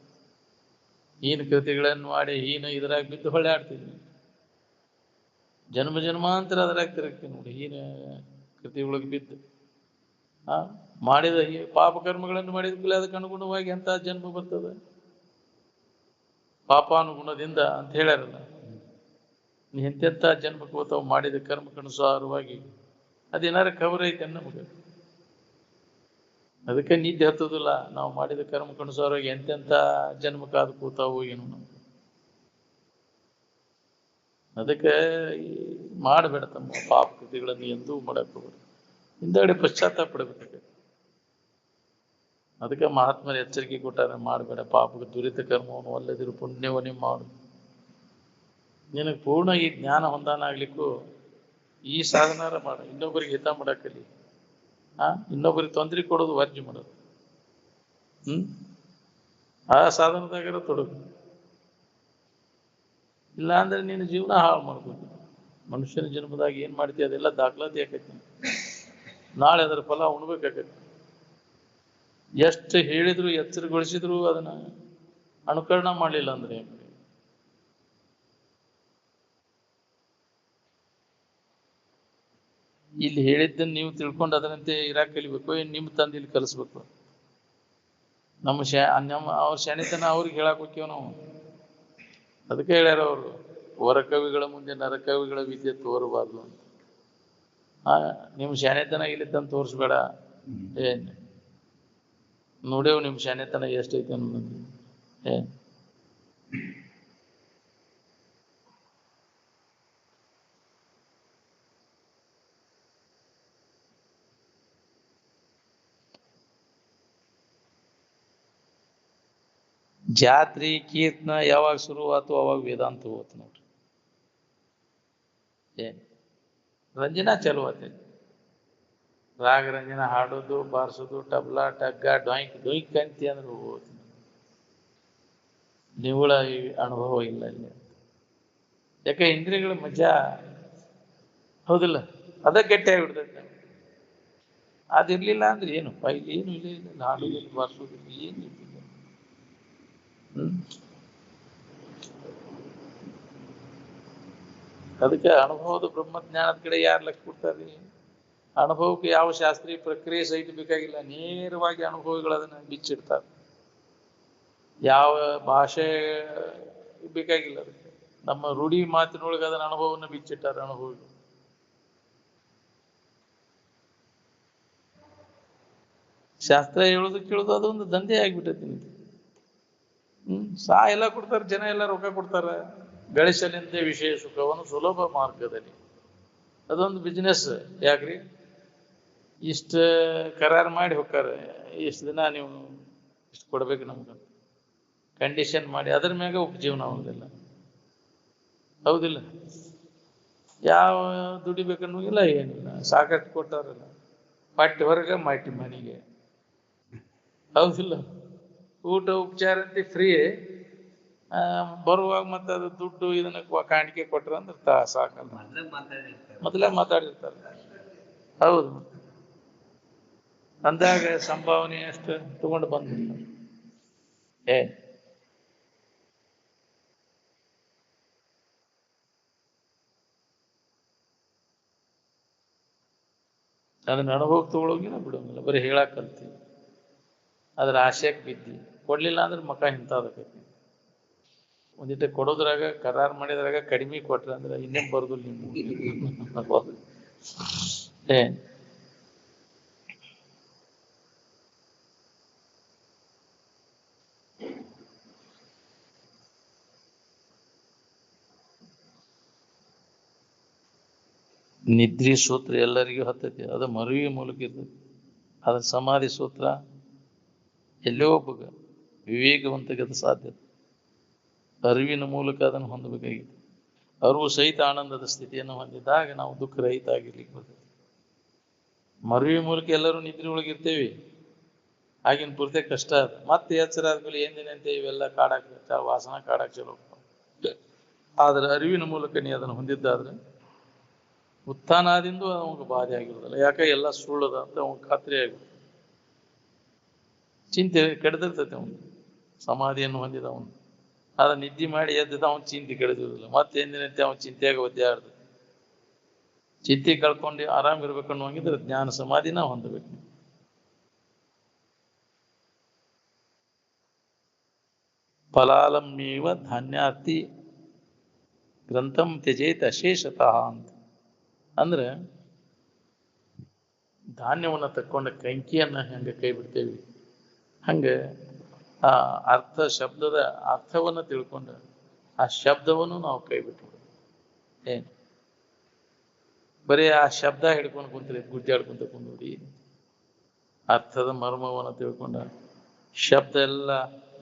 ಹೀನ ಕೃತಿಗಳನ್ನು ಮಾಡಿ ಇದ್ರಾಗ ಬಿದ್ದು ಹೊಳ್ಳೆ ಆಡ್ತೀವಿ. ಜನ್ಮ ಜನ್ಮಾಂತರ ಅದ್ರಾಗ ತಿರುಗ್ತೀವಿ ನೋಡಿ, ಹೀನ ಕೃತಿಗಳಿಗೆ ಬಿದ್ದು. ಮಾಡಿದ ಪಾಪ ಕರ್ಮಗಳನ್ನು ಮಾಡಿದ ಕೂಡಲೇ ಅದಕ್ಕೆ ಅನುಗುಣವಾಗಿ ಎಂತ ಜನ್ಮ ಬರ್ತದೆ, ಪಾಪಾನುಗುಣದಿಂದ ಅಂತ ಹೇಳ್ಯಾರಲ್ಲ. ಎಂತೆಂಥ ಜನ್ಮಕ್ಕೆ ಹೋಗ್ತಾವ ಮಾಡಿದ ಕರ್ಮಕ್ಕನುಸಾರವಾಗಿ. ಅದೇನಾರ ಖಬರ್ ಐತೆ ನಮಗೆ. ಅದಕ್ಕೆ ನಿದ್ದೆ ಹತ್ತೋದಿಲ್ಲ. ನಾವು ಮಾಡಿದ ಕರ್ಮಕ್ಕನುಸಾರವಾಗಿ ಎಂತೆಂಥ ಜನ್ಮಕ್ಕಾದ ಕೂತಾವು ಏನು ನಮ್ಗೆ. ಅದಕ್ಕೆ ಮಾಡಬೇಡ ತಮ್ಮ ಪಾಪ ಕೃತಿಗಳನ್ನು ಎಂದೂ ಮಾಡಕ್ ಹೋಗ್ಬೇಡ. ಹಿಂದಗಡೆ ಪಶ್ಚಾತ್ತಾಪ ಪಡಬೇಕು. ಅದಕ್ಕೆ ಮಹಾತ್ಮರ ಎಚ್ಚರಿಕೆ ಕೊಟ್ಟಾರೆ, ಮಾಡಬೇಡ ಪಾಪಕ್ಕೆ ದುರಿತ ಕರ್ಮವನ್ನು ಅಲ್ಲದಿರು ಪುಣ್ಯವನ್ನೇ ಮಾಡು. ನಿನಗೆ ಪೂರ್ಣ ಈ ಜ್ಞಾನ ಹೊಂದಾನ ಆಗ್ಲಿಕ್ಕೂ ಈ ಸಾಧನಾರ ಮಾಡ. ಇನ್ನೊಬ್ಬರಿಗೆ ಹಿತ ಮಾಡಕ್ಕಲಿ, ಇನ್ನೊಬ್ಬರಿಗೆ ತೊಂದರೆ ಕೊಡೋದು ವರ್ಜಿ ಮಾಡೋದು. ಆ ಸಾಧನದಾಗರ ತೊಡಗು. ಇಲ್ಲ ಅಂದ್ರೆ ನೀನು ಜೀವನ ಹಾಳು ಮಾಡ್ಬೋದು. ಮನುಷ್ಯನ ಜನ್ಮದಾಗ ಏನ್ ಮಾಡ್ತೀಯ ಅದೆಲ್ಲ ದಾಖಲಾತಿ ಆಕೈತಿ. ನಾಳೆ ಅದರ ಫಲ ಉಣ್ಬೇಕಾಗೈತಿ. ಎಷ್ಟು ಹೇಳಿದ್ರು ಎಚ್ಚರಗೊಳಿಸಿದ್ರು ಅದನ್ನ ಅನುಕರಣ ಮಾಡಲಿಲ್ಲ ಅಂದ್ರೆ ಇಲ್ಲಿ ಹೇಳಿದ್ದನ್ನು ನೀವು ತಿಳ್ಕೊಂಡು ಅದರಂತೆ ಇರಾಕ್ ಕಲಿಬೇಕು. ನಿಮ್ಮ ತಂದಿಲ್ಲಿ ಕಲಿಸ್ಬೇಕು. ಅವ್ರ ಶಾಣಿತನ ಅವ್ರಿಗೆ ಹೇಳಕ್ ಹೋಗ್ಯವ ನಾವು. ಅದಕ್ಕೆ ಹೇಳ್ಯಾರ ಅವರು, ವರಕವಿಗಳ ಮುಂದೆ ನರಕವಿಗಳ ವಿದ್ಯೆ ತೋರಬಾರ್ದು ಅಂತ. ನಿಮ್ಮ ಶಾಣಿತನ ಇಲ್ಲಿ ತಂದು ತೋರಿಸ್ಬೇಡ. ಏನ್ ನೋಡೇವು ನಿಮ್ಮ ಶಾಣಿತನ ಎಷ್ಟೈತೆ ಅನ್ನೋದು. ಜಾತ್ರೆ ಕೀರ್ತನ ಯಾವಾಗ ಶುರುವಾತು ಅವಾಗ ವೇದಾಂತ ಹೋತು ನೋಡ್ರಿ. ರಂಜನಾ ಚಲೋ ಆತೈತಿ. ರಾಗ ರಂಜನ ಹಾಡೋದು, ಬಾರಿಸೋದು, ಟಬ್ಲಾ ಟಗ್ಗ ಡೊಯ್ಕ್ ಡೊಯ್ಕ್ ಅಂತಿ ಅಂದ್ರೆ ಹೋಗ್ತು. ನಿವುಳ ಅನುಭವ ಇಲ್ಲ ಇಲ್ಲಿ. ಯಾಕೆ ಇಂದ್ರಿಯಗಳ ಮಜಾ ಹೌದಿಲ್ಲ, ಅದ ಗಟ್ಟಿ ಆಗಿಬಿಡ್ತೈತೆ. ಅದಿರ್ಲಿಲ್ಲ ಅಂದ್ರೆ ಏನಪ್ಪ, ಇಲ್ಲಿ ಏನು ಇಲ್ಲ, ಹಾಡೋದಿಲ್ಲ, ಬಾರಿಸೋದಿಲ್ಲ, ಏನು ಇಲ್ಲ. ಅದಕ್ಕೆ ಅನುಭವದ ಬ್ರಹ್ಮಜ್ಞಾನದ ಕಡೆ ಯಾರು ಲಕ್ಷ ಕೊಡ್ತಾರೆ? ಅನುಭವಕ್ಕೆ ಯಾವ ಶಾಸ್ತ್ರೀಯ ಪ್ರಕ್ರಿಯೆ ಸಹಿತ ಬೇಕಾಗಿಲ್ಲ. ನೇರವಾಗಿ ಅನುಭವಿಗಳು ಅದನ್ನ ಬಿಚ್ಚಿಡ್ತಾರೆ. ಯಾವ ಭಾಷೆ ಬೇಕಾಗಿಲ್ಲ ಅದಕ್ಕೆ. ನಮ್ಮ ರೂಢಿ ಮಾತಿನೊಳಗೆ ಅದನ್ನ ಅನುಭವವನ್ನು ಬಿಚ್ಚಿಟ್ಟಾರೆ ಅನುಭವಿಗಳು. ಶಾಸ್ತ್ರ ಹೇಳೋದು ಕೇಳೋದು ಅದೊಂದು ದಂಧೆ ಆಗ್ಬಿಟ್ಟೈತಿ ನಿಮ್ಗೆ. ಎಲ್ಲ ಕೊಡ್ತಾರೆ, ಜನ ಎಲ್ಲ ರೊಕ್ಕ ಕೊಡ್ತಾರೆ. ಗಳಿಸಲೆಂದೇ ವಿಷಯ ಸುಖವನ್ನು ಸುಲಭ ಮಾರ್ಗದಲ್ಲಿ. ಅದೊಂದು ಬಿಸ್ನೆಸ್. ಯಾಕ್ರಿ? ಇಷ್ಟ ಕರಾರು ಮಾಡಿ ಹೋಗ್ತಾರೆ, ಇಷ್ಟು ದಿನ ನೀವು ಇಷ್ಟು ಕೊಡ್ಬೇಕು ನಮ್ಗೆ ಕಂಡೀಷನ್ ಮಾಡಿ, ಅದ್ರ ಮ್ಯಾಗ ಉಪಜೀವನ ಆಗೋದಿಲ್ಲ. ಹೌದಿಲ್ಲ? ಯಾವ ದುಡಿಬೇಕನ್ನೋಗಿಲ್ಲ, ಏನಿಲ್ಲ. ಸಾಕಷ್ಟು ಕೊಟ್ಟಾರಲ್ಲ, ಪಟ್ಟಿ ಹೊರಗೆ ಮಟ್ಟಿ ಮನೆಗೆ. ಹೌದಿಲ್ಲ? ಊಟ ಉಪಚಾರ ಅಂತ ಫ್ರೀ. ಬರುವಾಗ ಮತ್ತೆ ಅದು ದುಡ್ಡು ಇದನ್ನ ಕಾಣಿಕೆ ಕೊಟ್ರ ಅಂದ್ರೆ ಸಾಕಲ್ಲ. ಮೊದಲೇ ಮಾತಾಡಿರ್ತಾರೆ. ಹೌದು. ಅಂದಾಗ ಸಂಭಾವನೆ ಅಷ್ಟು ತಗೊಂಡು ಬಂದ್ಬಿಡ್ತಾರೆ. ಅದನ್ನ ಅನುಭವಕ್ಕೆ ತಗೊಳೋಗಿನ ಬಿಡೋಂಗಿಲ್ಲ, ಬರೀ ಹೇಳಕ್ ಕಲ್ತೀವಿ. ಅದ್ರ ಆಶಯಕ್ಕೆ ಬಿದ್ದಿ ಕೊಡ್ಲಿಲ್ಲ ಅಂದ್ರೆ ಮಕ ಹಿಂತಾದಕೈತಿ. ಒಂದಿಟ್ಟು ಕೊಡೋದ್ರಾಗ ಕರಾರ್ ಮಾಡಿದ್ರಾಗ ಕಡಿಮೆ ಕೊಟ್ರ ಅಂದ್ರೆ ಇನ್ನೇನ್ ಬರೋದಿಲ್ಲ ನಿಮ್ಮ. ನಿದ್ರಿ ಸೂತ್ರ ಎಲ್ಲರಿಗೂ ಹತ್ತೈತಿ, ಅದು ಮರುವಿ ಮೂಲಕ ಇರ್ತೈತಿ. ಅದ್ರ ಸಮಾಧಿ ಸೂತ್ರ ಎಲ್ಲೋ ಒಬ್ಬಗ ವಿವೇಕವಂತಗೆ ಅದು ಸಾಧ್ಯ. ಅರಿವಿನ ಮೂಲಕ ಅದನ್ನು ಹೊಂದಬೇಕಾಗಿದೆ. ಅರಿವು ಸಹಿತ ಆನಂದದ ಸ್ಥಿತಿಯನ್ನು ಹೊಂದಿದಾಗ ನಾವು ದುಃಖ ರಹಿತ ಆಗಿರ್ಲಿಕ್ಕೆ ಬರ್ತದೆ. ಮರುವಿನ ಮೂಲಕ ಎಲ್ಲರೂ ನಿದ್ರೆ ಒಳಗಿರ್ತೇವೆ, ಆಗಿನ ಪೂರ್ತಿ ಕಷ್ಟ ಅದ. ಮತ್ತೆ ಎಚ್ಚರ ಆದ್ಮೇಲೆ ಎಂದಿನಂತೆ ಇವೆಲ್ಲ ವಾಸನ ಕಾಡಾಕ್ ಚಲೋ. ಆದ್ರೆ ಅರಿವಿನ ಮೂಲಕ ನೀ ಅದನ್ನು ಹೊಂದಿದ್ದಾದ್ರೆ ಉತ್ಥಾನಾದಿಂದು ಅವಂಗೆ ಬಾಧೆ ಆಗಿರೋದಿಲ್ಲ. ಯಾಕೆ ಎಲ್ಲ ಸುಳ್ಳದ ಅಂತ ಅವಂಗೆ ಖಾತ್ರಿ ಆಗಿರುತ್ತೆ. ಚಿಂತೆ ಕೆಡದಿರ್ತೈತೆ ಅವನು, ಸಮಾಧಿಯನ್ನು ಹೊಂದಿದ ಅವನು. ಆದ್ರೆ ನಿದ್ದೆ ಮಾಡಿ ಎದ್ದಿದ್ದ ಅವನು ಚಿಂತೆ ಕೆಡದಿರೋದಿಲ್ಲ. ಮತ್ತೆ ಎಂದಿನಂತೆ ಅವನು ಚಿಂತೆಯಾಗ ಒದ್ದಾಡ್ದು. ಚಿಂತೆ ಕಳ್ಕೊಂಡು ಆರಾಮ್ ಇರ್ಬೇಕು ಅನ್ನುವಂಗಿದ್ರೆ ಜ್ಞಾನ ಸಮಾಧಿನ ಹೊಂದಬೇಕು. ಫಲಾಲಂಬೀವ ಧಾನ್ಯಾರ್ಥಿ ಗ್ರಂಥಂ ತ್ಯಜೇತ ಅಶೇಷತಃ ಅಂತ. ಅಂದ್ರೆ ಧಾನ್ಯವನ್ನು ತಕ್ಕೊಂಡ ಕಂಕಿಯನ್ನ ಹೆಂಗೆ ಕೈ ಬಿಡ್ತೇವಿ, ಹಂಗೆ ಆ ಶಬ್ದದ ಅರ್ಥವನ್ನು ತಿಳ್ಕೊಂಡು ಆ ಶಬ್ದವನ್ನು ನಾವು ಕೈ ಬಿಟ್ಟು ಏನು ಬರೀ ಆ ಶಬ್ದ ಹಿಡ್ಕೊಂಡು ಕುಂತ್ರಿ, ಗುಡ್ಡಾಡ್ಕೊಂತ ಕುಂದಿ. ಅರ್ಥದ ಮರ್ಮವನ್ನು ತಿಳ್ಕೊಂಡ ಶಬ್ದ ಎಲ್ಲ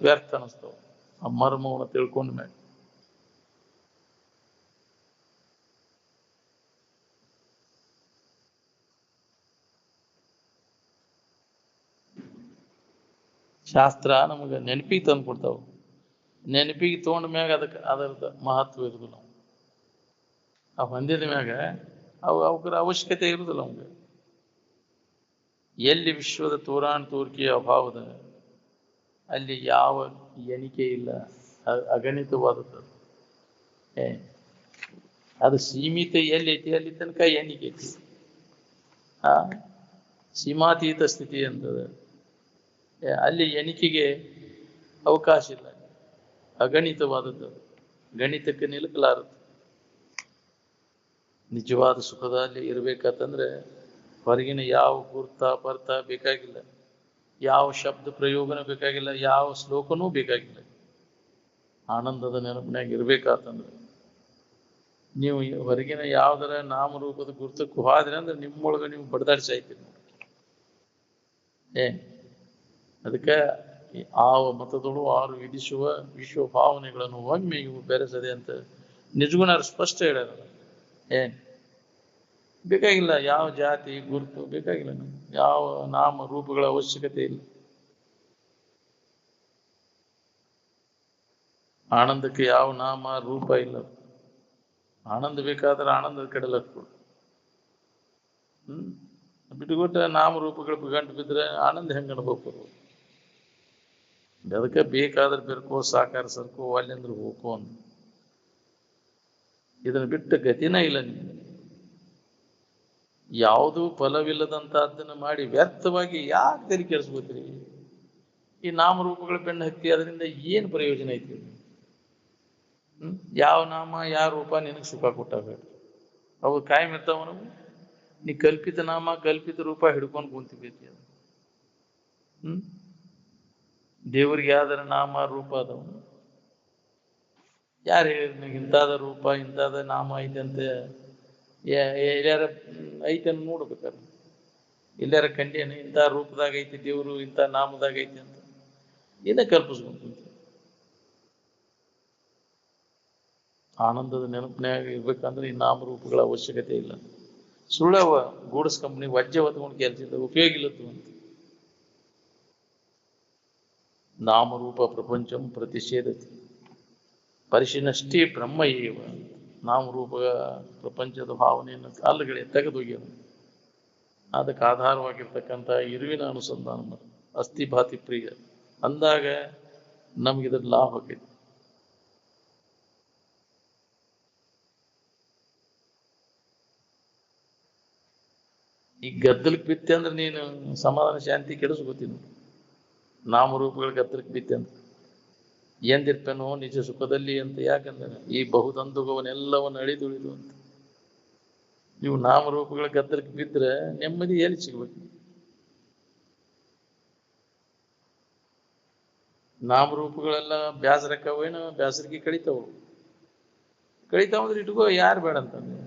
ವ್ಯರ್ಥ ಅನಿಸ್ತಾವ. ಆ ಮರ್ಮವನ್ನು ತಿಳ್ಕೊಂಡ ಮೇಲೆ ಶಾಸ್ತ್ರ ನಮಗೆ ನೆನಪಿಗೆ ತಂದು ಕೊಡ್ತಾವ. ನೆನಪಿಗೆ ತೊಗೊಂಡ ಮ್ಯಾಗ ಅದರದ ಮಹತ್ವ ಇರುದಿಲ್ಲ. ಅವು ಹೊಂದಿದ ಮ್ಯಾಗ ಅವರ ಅವಶ್ಯಕತೆ ಇರುದಿಲ್ಲ ಅವಂಗೆ. ಎಲ್ಲಿ ವಿಶ್ವದ ತೋರಿಕೆಯ ಅಭಾವದ ಅಲ್ಲಿ ಯಾವ ಎಣಿಕೆ ಇಲ್ಲ, ಅಗಣಿತವಾದದ್ದು. ಅದು ಸೀಮಿತ ಎಲ್ಲಿ ಐತಿ ಅಲ್ಲಿ ತನಕ ಎಣಿಕೆ ಐತಿ. ಸೀಮಾತೀತ ಸ್ಥಿತಿ ಅಂತದ, ಅಲ್ಲಿ ಎಣಿಕೆಗೆ ಅವಕಾಶ ಇಲ್ಲ. ಅಗಣಿತವಾದದ್ದು, ಗಣಿತಕ್ಕೆ ನಿಲುಕಲಾರದು. ನಿಜವಾದ ಸುಖದಲ್ಲಿ ಇರ್ಬೇಕಂತಂದ್ರೆ ಹೊರಗಿನ ಯಾವ ಗುರ್ತ ಪರ್ತ ಬೇಕಾಗಿಲ್ಲ, ಯಾವ ಶಬ್ದ ಪ್ರಯೋಗನೂ ಬೇಕಾಗಿಲ್ಲ, ಯಾವ ಶ್ಲೋಕನೂ ಬೇಕಾಗಿಲ್ಲ. ಆನಂದದ ನೆನಪಿನಾಗ ಇರ್ಬೇಕಾತಂದ್ರೆ ನೀವು ಹೊರಗಿನ ಯಾವ್ದರ ನಾಮರೂಪದ ಗುರ್ತಕ್ಕೂ ಹೋದ್ರೆ ಅಂದ್ರೆ ನಿಮ್ಮೊಳಗೆ ನೀವು ಬಡದಾಡಿಸಿ ಆಯ್ತೀರಿ ನೋಡಿ. ಅದಕ್ಕೆ ಆವ ಮತದಳು ಆರು ವಿಧಿಸುವ ವಿಶ್ವ ಭಾವನೆಗಳನ್ನು ಒಮ್ಮೆ ಇವು ಬೆರೆಸದೆ ಅಂತ ನಿಜಗುಣರು ಸ್ಪಷ್ಟ ಹೇಳ್ಯಾರ. ಬೇಕಾಗಿಲ್ಲ ಯಾವ ಜಾತಿ ಗುರುತು ಬೇಕಾಗಿಲ್ಲ, ನಮ್ಗೆ ಯಾವ ನಾಮ ರೂಪಗಳ ಅವಶ್ಯಕತೆ ಇಲ್ಲ. ಆನಂದಕ್ಕೆ ಯಾವ ನಾಮ ರೂಪ ಇಲ್ಲ. ಆನಂದ ಬೇಕಾದ್ರೆ ಆನಂದದ ಕಡೆಲಕ್ಕು. ಬಿಟ್ಟುಕೊಟ್ಟ ನಾಮರೂಪಗಳು ಗಂಟು ಬಿದ್ದರೆ ಆನಂದ ಹೆಂಗೆ ಅನುಭವ. ಅದಕ್ಕೆ ಬೇಕಾದ್ರೆ ಬೆರ್ಕೋ ಸಾಕಾರ ಸರ್ಕೋ ಅಲ್ಲಿಂದ್ರೆ ಹೋಗೋ ಅಂತ. ಇದನ್ನು ಬಿಟ್ಟ ಗತಿನ ಇಲ್ಲ ನಿಮ್ಗೆ. ಯಾವುದೂ ಫಲವಿಲ್ಲದಂತಹದ್ದನ್ನು ಮಾಡಿ ವ್ಯರ್ಥವಾಗಿ ಯಾಕೆ ತಲೆ ಕೆಡಿಸ್ಕೋತೀರಿ? ಈ ನಾಮರೂಪಗಳ ಬೆನ್ನು ಹತ್ತಿ ಅದರಿಂದ ಏನು ಪ್ರಯೋಜನ ಐತಿ? ಯಾವ ನಾಮ ಯಾವ ರೂಪ ನಿನಗೆ ಸುಖ ಕೊಟ್ಟಾಗ ಅವು ಕಾಯಂ ಇರ್ತಾವ. ನಾವು ನೀ ಕಲ್ಪಿತ ನಾಮ ಕಲ್ಪಿತ ರೂಪ ಹಿಡ್ಕೊಂಡು ಕುಂತಿಬೇಕು. ದೇವ್ರಿಗೆ ಯಾವ್ದಾರ ನಾಮ ರೂಪ ಅದಾವ? ಯಾರು ಹೇಳಿದ್ರು ನಿನಗೆ ಇಂಥದ ರೂಪ ಇಂಥದ ನಾಮ ಐತಂತೆ? ಎಲ್ಲಾರ ಐತನ್ನು ನೋಡ್ಬೇಕಾರೆ ಎಲ್ಲಾರ ಕಂಡೇನು ಇಂಥ ರೂಪದಾಗ ಐತಿ ದೇವರು, ಇಂಥ ನಾಮದಾಗ ಐತಿ ಅಂತ ಏನೇ ಕಲ್ಪಿಸ್ಕೊಂಡು ಕುಂತ. ಆನಂದದ ನೆನಪಿನಾಗ ಇರ್ಬೇಕಂದ್ರೆ ಈ ನಾಮರೂಪಗಳ ಅವಶ್ಯಕತೆ ಇಲ್ಲ. ಸುಳ್ಳವ ಗೂಡ್ಸ್ ಕಂಪ್ನಿ ವಜ್ಜೆ ಹೊತ್ಕೊಂಡು ಕೆಲಸ ಉಪಯೋಗ ಇಲ್ಲತ್ತು ಅಂತ. ನಾಮರೂಪ ಪ್ರಪಂಚಂ ಪ್ರತಿಷೇಧತಿ ಪರಿಶಿನಷ್ಟೇ ಬ್ರಹ್ಮ ಏವ. ನಾಮರೂಪ ಪ್ರಪಂಚದ ಭಾವನೆಯನ್ನು ಕಾಲುಗಳೇ ತೆಗೆದೊಯ್ಯದ. ಅದಕ್ಕೆ ಆಧಾರವಾಗಿರ್ತಕ್ಕಂಥ ಇರುವಿನ ಅನುಸಂಧಾನ ಅಸ್ಥಿಭಾತಿ ಪ್ರಿಯ ಅಂದಾಗ ನಮ್ಗಿದ್ರ ಲಾಭ ಆಕೈತಿ. ಈ ಗದ್ದಲಕ್ಕೆ ಬಿತ್ತೆ ಅಂದ್ರೆ ನೀನು ಸಮಾಧಾನ ಶಾಂತಿ ಕೆಡಿಸ್ಕೋತೀನಿ. ನಾಮರೂಪಗಳ ಗದ್ದಲಕ್ಕೆ ಬಿತ್ತೆ ಅಂತ ಎಂದಿರ್ಪೇನೋ ನಿಜ ಸುಖದಲ್ಲಿ ಅಂತ. ಯಾಕಂದ್ರೆ ಈ ಬಹುದಂದುಗವನ್ನೆಲ್ಲವನ್ನು ಅಳಿದುಳಿದು ಅಂತ. ನೀವು ನಾಮರೂಪಗಳ ಗದ್ದಲಕ್ಕೆ ಬಿದ್ದರೆ ನೆಮ್ಮದಿ ಎಲ್ಲಿ ಸಿಗ್ಬೇಕು? ನಾಮರೂಪಗಳೆಲ್ಲ ಬ್ಯಾಸರಕ್ಕವೇನೋ ಬ್ಯಾಸರಿಕೆ ಕಳಿತಾವು ಅಂದ್ರೆ ಇಟ್ಕೋ. ಯಾರು ಬೇಡ ಅಂತಂದ್ರೆ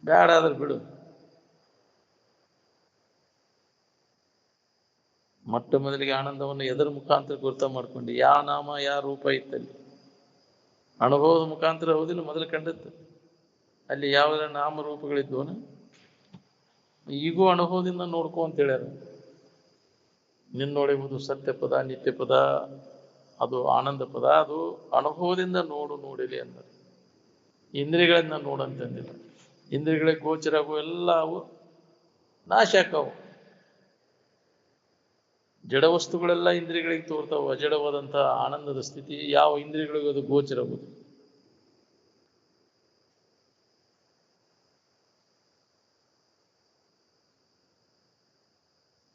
ಬೇಡ ಆದ್ರೆ ಬಿಡು. ಮೊಟ್ಟ ಮೊದಲಿಗೆ ಆನಂದವನ್ನು ಎದರ ಮುಖಾಂತರ ಗುರುತ ಮಾಡ್ಕೊಂಡು ಯಾವ ನಾಮ ಯಾವ ರೂಪ ಇತ್ತಲ್ಲಿ ಅನುಭವದ ಮುಖಾಂತರ ಹೌದಿಲ್ಲ ಮೊದಲು ಕಂಡದ್ದು ಅಲ್ಲಿ ಯಾವ ನಾಮರೂಪಗಳಿದ್ವನ ಈಗೂ ಅನುಭವದಿಂದ ನೋಡ್ಕೊ ಅಂತ ಹೇಳ್ಯಾರ. ನಿನ್ನೊಡೆಯುವುದು ಸತ್ಯ ಪದ ನಿತ್ಯ ಪದ ಅದು ಆನಂದ ಪದ ಅದು ಅನುಭವದಿಂದ ನೋಡಿಲಿ ಅಂತಾರೆ. ಇಂದ್ರಿಯಗಳನ್ನ ನೋಡಂತಂದಿಲ್ಲ. ಇಂದ್ರಿಯಗಳಿಗೆ ಗೋಚರ ಆಗುವ ಎಲ್ಲ ಅವು ನಾಶ ಆಕಾವು. ಜಡ ವಸ್ತುಗಳೆಲ್ಲ ಇಂದ್ರಿಯಗಳಿಗೆ ತೋರ್ತಾವ. ಅಜಡವಾದಂಥ ಆನಂದದ ಸ್ಥಿತಿ ಯಾವ ಇಂದ್ರಿಯಗಳಿಗೂ ಅದು ಗೋಚರ ಆಗುವುದು.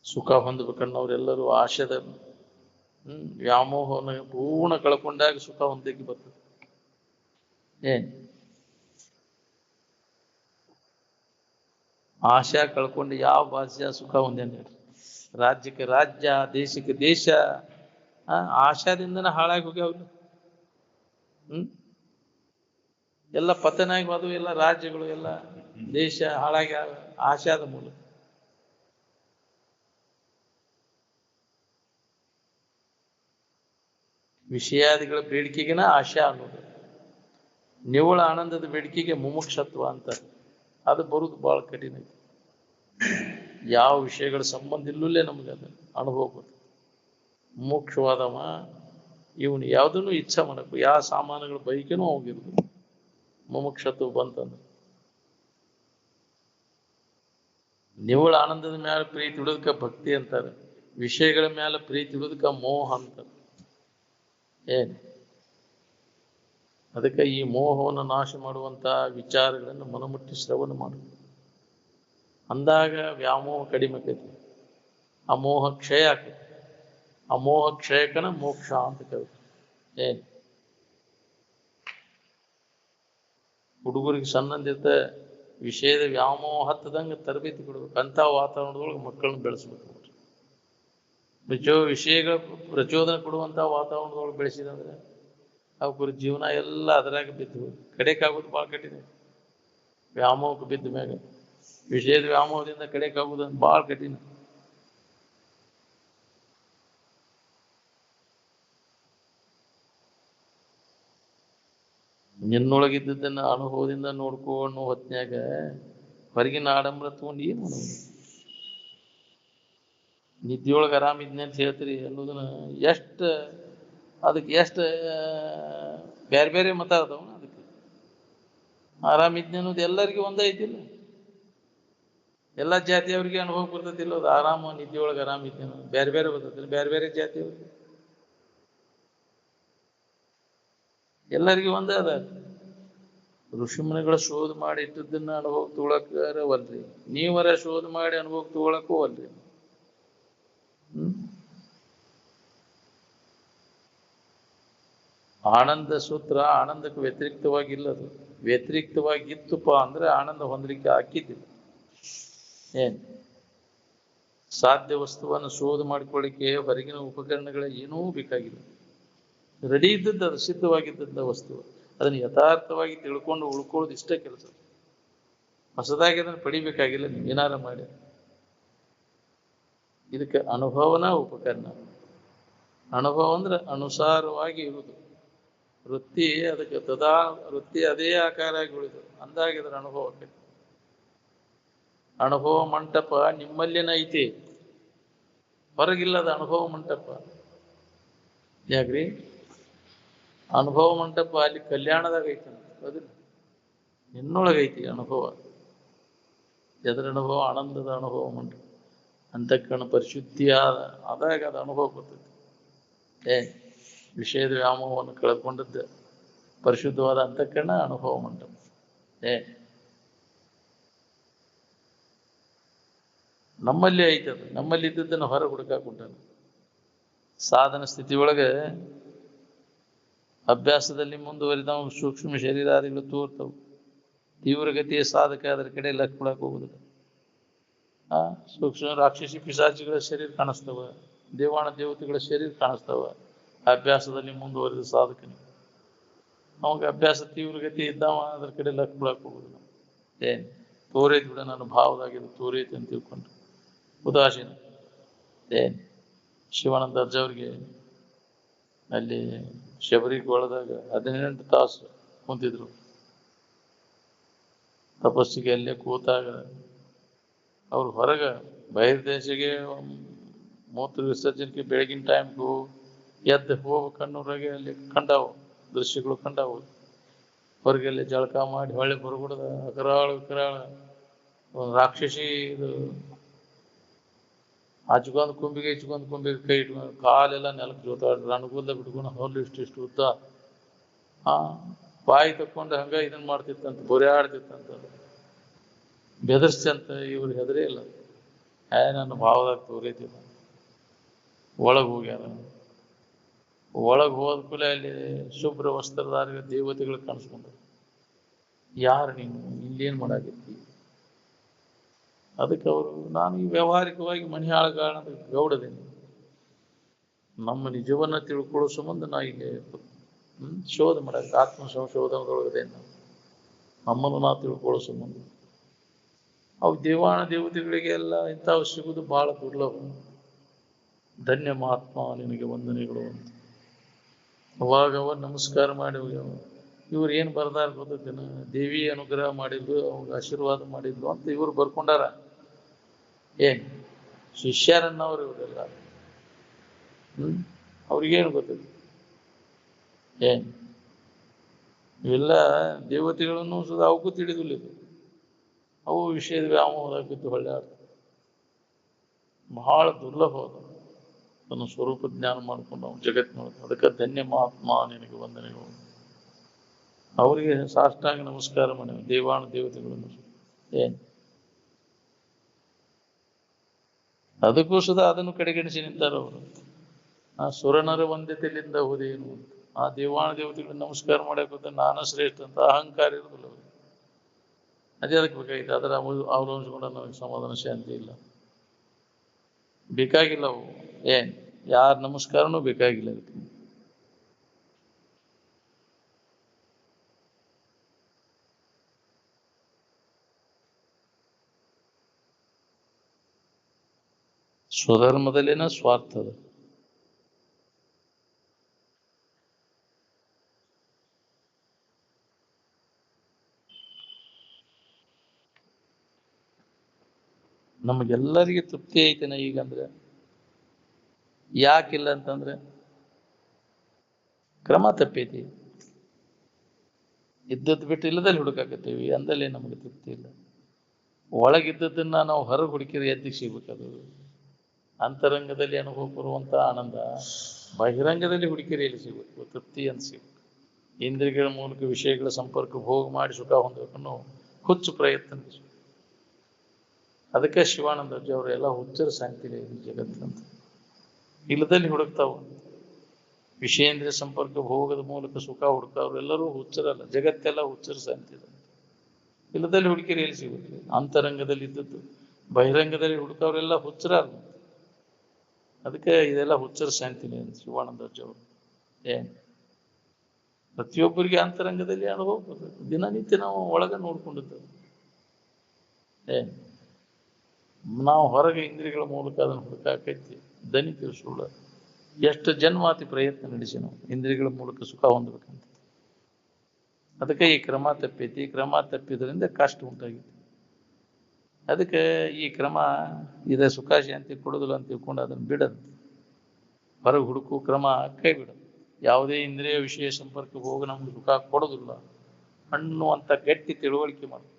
ಸುಖ ಹೊಂದಬೇಕನ್ನೋರೆಲ್ಲರೂ ಆಶಯದ ವ್ಯಾಮೋಹನ ಪೂರ್ಣ ಕಳ್ಕೊಂಡಾಗ ಸುಖ ಹೊಂದಕ್ಕೆ ಬರ್ತದೆ. ಏನ್ ಆಶಾ ಕಳ್ಕೊಂಡು ಯಾವ ಭಾಷೆ ಸುಖ ಹೊಂದೇನೆ. ರಾಜ್ಯಕ್ಕೆ ರಾಜ್ಯ, ದೇಶಕ್ಕೆ ದೇಶ ಆಶಾದಿಂದನೇ ಹಾಳಾಗಿ ಹೋಗ್ಯಾವಲ್ಲ. ಎಲ್ಲ ಪತನಾಗಿ ಹೋದವು. ಎಲ್ಲ ರಾಜ್ಯಗಳು ಎಲ್ಲ ದೇಶ ಹಾಳಾಗಿ ಆಶಾದ ಮೂಲ. ವಿಷಯಾದಿಗಳ ಬೇಡಿಕೆಗಿನ ಆಶಾ ಅನ್ನೋದು. ನಿವ್ವಳ ಆನಂದದ ಬೇಡಿಕೆಗೆ ಮುಮುಕ್ಷತ್ವ ಅಂತ. ಅದು ಬರುದು ಬಹಳ ಕಠಿಣ ಐತಿ. ಯಾವ ವಿಷಯಗಳ ಸಂಬಂಧ ಇಲ್ಲೇ ನಮ್ಗೆ ಅದು ಅನುಭವ ಬರ್ತದೆ. ಮುಮುಕ್ಷವಾದವ ಇವನು ಯಾವುದನ್ನು ಇಚ್ಛಾ ಮಾಡಬೇಕು, ಯಾವ ಸಾಮಾನುಗಳ ಬೈಕೆನೂ ಹೋಗಿರುದು. ಮುಮುಕ್ಷತ್ವ ಬಂತಂದ್ರೆ ನಿವ್ವಳ ಆನಂದದ ಮ್ಯಾಲ ಪ್ರೀತಿ ಇಡೋದಕ್ಕೆ ಭಕ್ತಿ ಅಂತಾರೆ. ವಿಷಯಗಳ ಮ್ಯಾಲ ಪ್ರೀತಿ ಇಡೋದಕ್ಕೆ ಮೋಹ ಅಂತಾರೆ. ಏನ್ ಅದಕ್ಕೆ ಈ ಮೋಹವನ್ನು ನಾಶ ಮಾಡುವಂತ ವಿಚಾರಗಳನ್ನು ಮನಮುಟ್ಟಿ ಶ್ರವಣ ಮಾಡು. ಅಂದಾಗ ವ್ಯಾಮೋಹ ಕಡಿಮೆ ಆಕೈತಿ. ಅಮೋಹ ಕ್ಷಯ ಆಕೈತಿ. ಅಮೋಹ ಕ್ಷಯಕನ ಮೋಕ್ಷ ಅಂತ ಕರೀತಾರೆ. ಏನ್ ಹುಡುಗರಿಗೆ ಸಣ್ಣಂದಿದ್ದ ವಿಷಯದ ವ್ಯಾಮೋಹ ಹತ್ತದಂಗೆ ತರಬೇತಿ ಕೊಡ್ಬೇಕು. ಅಂಥ ವಾತಾವರಣದೊಳಗೆ ಮಕ್ಕಳನ್ನ ಬೆಳೆಸ್ಬೇಕು. ವಿಷಯಗಳ ಪ್ರಚೋದನೆ ಕೊಡುವಂಥ ವಾತಾವರಣದೊಳಗೆ ಬೆಳೆಸಿದಂದ್ರೆ ಅವ್ರ ಜೀವನ ಎಲ್ಲ ಅದರಾಗ ಬಿದ್ದು ಕಡೆಕಾಗೋದು ಭಾಳ ಕಠಿಣ. ವ್ಯಾಮೋಹಕ್ಕೆ ಬಿದ್ದ ಮ್ಯಾಗ ವಿಷಯದ ವ್ಯಾಮೋಹದಿಂದ ಕಡೆಕಾಗೋದು ಭಾಳ ಕಠಿಣ. ನಿನ್ನೊಳಗಿದ್ದದನ್ನ ಅನುಭವದಿಂದ ನೋಡ್ಕೋ ಅನ್ನೋ ಹೊತ್ನ್ಯಾಗ ಹೊರಗಿನ ಆಡಂಬರ ತಗೊಂಡು ಏನು ಮಾಡೋದು. ನಿದ್ದಿಯೊಳಗೆ ಆರಾಮಿದ್ನೆ ಅಂತ ಹೇಳ್ತೀರಿ ಅನ್ನೋದನ್ನ ಅದಕ್ಕೆ ಎಷ್ಟು ಬೇರೆ ಬೇರೆ ಮತ ಅದಾವ. ಅದಕ್ಕೆ ಆರಾಮಿದ್ನೆ ಅನ್ನೋದು ಎಲ್ಲರಿಗೂ ಒಂದೇ ಐತಿಲ್ಲ. ಎಲ್ಲ ಜಾತಿಯವ್ರಿಗೆ ಅನುಭವ ಬರ್ತೈತಿಲ್ಲ. ಅದು ಆರಾಮ ನಿದ್ದಿಯೊಳಗೆ ಆರಾಮಿದ್ನೆ ಅನ್ನೋದು ಬೇರೆ ಬೇರೆ ಬರ್ತೈತಿಲ್ಲ. ಬೇರೆ ಬೇರೆ ಜಾತಿಯವ್ರಿಗೆ ಎಲ್ಲರಿಗೂ ಒಂದೇ ಅದ. ಋಷಿಮುನಿಗಳ ಶೋಧ ಮಾಡಿ ಇಟ್ಟದನ್ನ ಅನುಭವ ತಗೊಳಕವಲ್ರಿ. ನೀವರ ಶೋಧ ಮಾಡಿ ಅನುಭವ ತಗೊಳಕ್ಕೂ ಅಲ್ರಿ. ಆನಂದ ಸೂತ್ರ ಆನಂದಕ್ಕೆ ವ್ಯತಿರಿಕ್ತವಾಗಿಲ್ಲ. ಅದು ವ್ಯತಿರಿಕ್ತವಾಗಿತ್ತಪ್ಪ ಅಂದ್ರೆ ಆನಂದ ಹೊಂದಲಿಕ್ಕೆ ಹಾಕಿದ್ದಿಲ್ಲ. ಏನ್ ಸಾಧ್ಯ ವಸ್ತುವನ್ನು ಶೋಧ ಮಾಡಿಕೊಳ್ಳಿಕ್ಕೆ ಹೊರಗಿನ ಉಪಕರಣಗಳ ಏನೂ ಬೇಕಾಗಿಲ್ಲ. ರೆಡಿ ಇದ್ದದ್ದು ಅದು ಸಿದ್ಧವಾಗಿದ್ದಂಥ ವಸ್ತು. ಅದನ್ನು ಯಥಾರ್ಥವಾಗಿ ತಿಳ್ಕೊಂಡು ಉಳ್ಕೊಳ್ಳೋದು ಇಷ್ಟೇ ಕೆಲಸ. ಹೊಸದಾಗಿ ಅದನ್ನು ಪಡಿಬೇಕಾಗಿಲ್ಲ. ನೀವು ಏನಾರ ಮಾಡಿ. ಇದಕ್ಕೆ ಅನುಭವನ ಉಪಕರಣ. ಅನುಭವ ಅಂದ್ರೆ ಅನುಸಾರವಾಗಿ ಇರುವುದು. ವೃತ್ತಿ ಅದಕ್ಕೆ ವೃತ್ತಿ ಅದೇ ಆಕಾರ ಆಗಿ ಉಳಿದು ಅಂದಾಗ ಇದರ ಅನುಭವ ಆಕೈತಿ. ಅನುಭವ ಮಂಟಪ ನಿಮ್ಮಲ್ಲಿನ ಐತಿ, ಹೊರಗಿಲ್ಲದ ಅನುಭವ ಮಂಟಪ. ಯಾಕ್ರಿ? ಅನುಭವ ಮಂಟಪ ಅಲ್ಲಿ ಕಲ್ಯಾಣದಾಗ ಐತಿ. ಅದಿಲ್ಲ, ನಿನ್ನೊಳಗೈತಿ ಅನುಭವ. ಎದರ ಅನುಭವ? ಆನಂದದ ಅನುಭವ ಮಂಟಪ. ಅಂತಃಕರಣ ಪರಿಶುದ್ಧಿಯ ಆದಾಗ ಅದು ಅನುಭವ ಬರ್ತೈತಿ. ವಿಷಯದ ವ್ಯಾಮೋಹವನ್ನು ಕಳ್ಕೊಂಡದ್ದು ಪರಿಶುದ್ಧವಾದ ಅಂತಃಕರಣ ಅನುಭವ ಮಂಟಪ. ನಮ್ಮಲ್ಲಿ ಐತದ. ನಮ್ಮಲ್ಲಿ ಇದ್ದದ್ದನ್ನು ಹೊರ ಹುಡುಕಾಕೊಂಡಾನ. ಸಾಧನ ಸ್ಥಿತಿಯೊಳಗೆ ಅಭ್ಯಾಸದಲ್ಲಿ ಮುಂದುವರಿದವ ಸೂಕ್ಷ್ಮ ಶರೀರಾದಿಗಳು ತೋರ್ತವು. ತೀವ್ರಗತಿಯ ಸಾಧಕ ಅದರ ಕಡೆ ಲಕ್ಷ್ಯ ಕೊಡಕ್ಕೆ ಹೋಗುದಿಲ್ಲ. ಸೂಕ್ಷ್ಮ ರಾಕ್ಷಸಿ ಪಿಶಾಚಿಗಳ ಶರೀರ ಕಾಣಿಸ್ತವ, ದೇವಾಣ ದೇವತೆಗಳ ಶರೀರ ಕಾಣಿಸ್ತವ. ಅಭ್ಯಾಸದಲ್ಲಿ ಮುಂದುವರಿದ ಸಾಧಕನಿಗೆ ಅವಾಗ ಅಭ್ಯಾಸ ತೀವ್ರಗತಿ ಇದ್ದಾವ, ಅದರ ಕಡೆ ಲಕ್ಷ್ಯ ಕೊಡಕ್ಕೆ ಹೋಗುದಿಲ್ಲ. ತೋರೈತಿ ಬಿಡ, ನನ್ನ ಭಾವದಾಗಿದ್ದು ತೋರೈತಿ ಅಂತ ತಿಳ್ಕೊಂಡು ಉದಾಸೀನ. ಶಿವಾನಂದ ಅಜ್ಜ ಅವ್ರಿಗೆ ಅಲ್ಲಿ ಶಬರಿಗೊಳದಾಗ 18 ತಾಸು ಕುಂತಿದ್ರು ತಪಸ್ಸಿಗೆ. ಅಲ್ಲೇ ಕೂತಾಗ ಅವ್ರು ಹೊರಗೆ ಬಹಿರ್ದೇಶಿಗೆ ಮೂತ್ರ ವಿಸರ್ಜನೆಗೆ ಬೆಳಗಿನ ಟೈಮ್ಗೂ ಎದ್ದು ಹೋಗ್ಬೇಕನ್ನೋರಾಗೆ ಅಲ್ಲಿ ಕಂಡಾವು ದೃಶ್ಯಗಳು ಕಂಡಾವು. ಹೊರಗೆಲ್ಲಿ ಜಳಕ ಮಾಡಿ ಹೊಳ್ಳಿ ಹೊರಗುಡ್ದ ಅಕರಾಳ ಒಂದು ರಾಕ್ಷಸಿ ಇದು ಹಚ್ಕೊಂಡ್ ಕುಂಬಿಗೆ ಕೈ ಇಟ್ಕೊಂಡು ಕಾಲೆಲ್ಲ ನೆಲಕ್ಕೆ ಜೋತಾಡ್ರಿ ಅನುಕೂಲ ಬಿಟ್ಕೊಂಡು ಹೊಲ್ಲು ಇಷ್ಟು ಉದ್ದ ಬಾಯಿ ತಕ್ಕೊಂಡು ಹಂಗ ಇದನ್ನ ಮಾಡ್ತಿತ್ತಂತ, ಬೊರ್ಯಾಡ್ತಿತ್ತಂತ, ಬೆದರ್ಸ್ತಂತ. ಇವ್ರು ಹೆದರೇ ಇಲ್ಲ. ನನ್ನ ಭಾವದಾಗ ತೋರೈತಿಲ್ಲ. ಒಳಗೆ ಹೋಗ್ಯಾರ. ಒಳಗೆ ಹೋದ ಕೂಡಲೇ ಅಲ್ಲಿ ಶುಭ್ರ ವಸ್ತ್ರಧಾರಿಗ ದೇವತೆಗಳು ಕಾಣಿಸ್ಕೊಂಡ್ರು. ಯಾರು ನೀನು, ಇಲ್ಲೇನು ಮಾಡಾಕತ್ತಿ? ಅದಕ್ಕೆ ಅವರು, ನಾನು ಈ ವ್ಯಾವಹಾರಿಕವಾಗಿ ಮಣಿಯಾಳಗಾಳದ ಗೌಡದೇನೆ, ನಮ್ಮ ನಿಜವನ್ನ ತಿಳ್ಕೊಳ್ಳೋ ಸಂಬಂಧ ನಾ ಇಲ್ಲಿ ಶೋಧ ಮಾಡಕ್ಕೆ ಆತ್ಮ ಸಂಶೋಧನದೊಳಗದೆ ನಮ್ಮನ್ನು ನಾ ತಿಳ್ಕೊಳ್ಳೋ ಸಂಬಂಧ. ಅವು ದೇವಾಣ ದೇವತೆಗಳಿಗೆಲ್ಲ ಇಂಥವು ಸಿಗುವುದು ಬಹಳ ದುರ್ಲಭ. ಧನ್ಯ ಮಹಾತ್ಮ ನಿನಗೆ ವಂದನೆಗಳು ಅಂತ ಅವಾಗ ಅವ ನಮಸ್ಕಾರ ಮಾಡಿ ಇವ್ರು ಏನು ಬರ್ದಾರ ಗೊತ್ತೇನ, ದೇವಿ ಅನುಗ್ರಹ ಮಾಡಿದ್ಲು, ಅವಾಗ ಆಶೀರ್ವಾದ ಮಾಡಿದ್ಲು ಅಂತ ಇವ್ರು ಬರ್ಕೊಂಡಾರ. ಏನ್ ಶಿಷ್ಯರನ್ನವ್ರು ಇವರೆಲ್ಲ. ಅವ್ರಿಗೇನು ಗೊತ್ತಿಲ್ಲ. ಏನ್ ಇವೆಲ್ಲ ದೇವತೆಗಳನ್ನು ಸುದ ಅವಕ್ಕೂ ತಿಳಿದಿಲ್ಲ. ಇದು ಅವು ವಿಷಯದ ವ್ಯಾಮೋಹದಾಗ ಬಿದ್ದು ಹೊಳ್ಳ್ಯಾಡ. ಬಹಳ ದುರ್ಲಭ ಅದು. ತನ್ನ ಸ್ವರೂಪ ಜ್ಞಾನ ಮಾಡ್ಕೊಂಡು ಅವ್ನು ಜಗತ್ತಿನೊಳಗೆ. ಅದಕ್ಕೆ ಧನ್ಯ ಮಹಾತ್ಮ ನಿನಗೆ ವಂದನೆಗಳು. ಅವರಿಗೆ ಸಾಷ್ಟಾಂಗ ನಮಸ್ಕಾರ ಮಾಡಿ ದೇವಾಣ ದೇವತೆಗಳನ್ನು ಏನ್ ಅದಕ್ಕೂ ಸುದ ಅದನ್ನು ಕಡೆಗಣಿಸಿ ನಿಂತಾರ ಅವರು. ಆ ಸುರನರ ವಂದ್ಯತೆಯಿಂದ ಹೋದೇನು ಅಂತ ಆ ದೇವಾಣ ದೇವತೆಗಳಿಗೆ ನಮಸ್ಕಾರ ಮಾಡಕ್ಕೆ ನಾನು ಶ್ರೇಷ್ಠ ಅಂತ ಅಹಂಕಾರ ಇರೋದಿಲ್ಲ ಅವರು. ಅದೇ ಅದಕ್ಕೆ ಬೇಕಾಗಿತ್ತು. ಅದರ ಅವಲಂಬಿಸ್ಕೊಂಡ ನಮಗೆ ಸಮಾಧಾನ ಶಾಂತಿ ಇಲ್ಲ, ಬೇಕಾಗಿಲ್ಲ ಅವು. ಏನ್ ಯಾರ ನಮಸ್ಕಾರನೂ ಬೇಕಾಗಿಲ್ಲ ಅದಕ್ಕೆ. ಸ್ವಧರ್ಮದಲ್ಲೇನ ಸ್ವಾರ್ಥದ. ನಮಗೆಲ್ಲರಿಗೆ ತೃಪ್ತಿ ಐತೆನ ಈಗಂದ್ರೆ? ಯಾಕಿಲ್ಲ ಅಂತಂದ್ರೆ ಕ್ರಮ ತಪ್ಪೈತಿ. ಇದ್ದದ್ದು ಬಿಟ್ಟು ಇಲ್ಲದಲ್ಲಿ ಹುಡುಕಾಕತ್ತೀವಿ, ಅಂದಲ್ಲಿ ನಮಗೆ ತೃಪ್ತಿ ಇಲ್ಲ. ಒಳಗಿದ್ದದನ್ನ ನಾವು ಹೊರಗೆ ಹುಡುಕಿದ್ರೆ ಎದ್ದಿಗೆ ಸಿಗ್ಬೇಕದು. ಅಂತರಂಗದಲ್ಲಿ ಅನುಭವ ಬರುವಂತ ಆನಂದ ಬಹಿರಂಗದಲ್ಲಿ ಹುಡುಕಿರಿಯಲ್ಲಿ ಸಿಗಬೇಕು, ತೃಪ್ತಿ ಅಂತ ಸಿಗಬೇಕು. ಇಂದ್ರಿಯಗಳ ಮೂಲಕ ವಿಷಯಗಳ ಸಂಪರ್ಕ ಭೋಗ ಮಾಡಿ ಸುಖ ಹೊಂದಬೇಕನ್ನೋ ಹುಚ್ಚು ಪ್ರಯತ್ನ. ಅದಕ್ಕೆ ಶಿವಾನಂದ ಅಜ್ಜ ಅವರು ಎಲ್ಲ ಹುಚ್ಚರ ಸಾಂಗ್ತಿಲ್ಲ ಇದು ಜಗತ್ತಂತ. ಇಲ್ಲದಲ್ಲಿ ಹುಡುಕ್ತಾವ. ವಿಷಯೇಂದ್ರಿಯ ಸಂಪರ್ಕ ಭೋಗದ ಮೂಲಕ ಸುಖ ಹುಡುಕವ್ರೆಲ್ಲರೂ ಹುಚ್ಚರಲ್ಲ, ಜಗತ್ತೆಲ್ಲ ಹುಚ್ಚರ ಸಾಂತಿದೆ. ಇಲ್ಲದಲ್ಲಿ ಹುಡುಕಿರಿ ಎಲ್ಲಿ ಸಿಗುತ್ತೆ? ಅಂತರಂಗದಲ್ಲಿ ಇದ್ದದ್ದು ಬಹಿರಂಗದಲ್ಲಿ ಹುಡುಕವ್ರೆಲ್ಲ ಹುಚ್ಚರಲ್ಲ. ಅದಕ್ಕೆ ಇದೆಲ್ಲ ಹುಚ್ಚರ ಶಾಂತಿನೇ ಅಂತ ಶಿವಾನಂದ ಅಜ್ಜ ಅವರು. ಏನ್ ಪ್ರತಿಯೊಬ್ಬರಿಗೆ ಅಂತರಂಗದಲ್ಲಿ ಅನುಭವ ಬರ್ತದೆ. ದಿನನಿತ್ಯ ನಾವು ಒಳಗೆ ನೋಡ್ಕೊಂಡಿದ್ದೇವೆ. ಏನ್ ನಾವು ಹೊರಗೆ ಇಂದ್ರಿಯಗಳ ಮೂಲಕ ಅದನ್ನು ಹುಡುಕಾಕೈತಿ. ದನಿಕರು ಸುಳ್ಳ. ಎಷ್ಟು ಜನ್ಮಾತಿ ಪ್ರಯತ್ನ ನಡೆಸಿ ನಾವು ಇಂದ್ರಿಯಗಳ ಮೂಲಕ ಸುಖ ಹೊಂದಬೇಕಂತ. ಅದಕ್ಕೆ ಈ ಕ್ರಮ ತಪ್ಪೈತಿ. ಕ್ರಮ ತಪ್ಪಿದ್ರಿಂದ ಕಷ್ಟ ಉಂಟಾಗಿತ್ತು. ಅದಕ್ಕೆ ಈ ಕ್ರಮ ಇದೇ ಸುಖ ಶಾಂತಿ ಕೊಡೋದಿಲ್ಲ ಅಂತ ತಿಳ್ಕೊಂಡು ಅದನ್ನು ಬಿಡದು. ಹೊರಗೆ ಹುಡುಕು ಕ್ರಮ ಕೈ ಬಿಡೋದು. ಯಾವುದೇ ಇಂದ್ರಿಯ ವಿಷಯ ಸಂಪರ್ಕ ಹೋಗಿ ನಮ್ಗೆ ಸುಖ ಕೊಡೋದಿಲ್ಲ ಅನ್ನುವಂಥ ಗಟ್ಟಿ ತಿಳುವಳಿಕೆ ಮಾಡೋದು.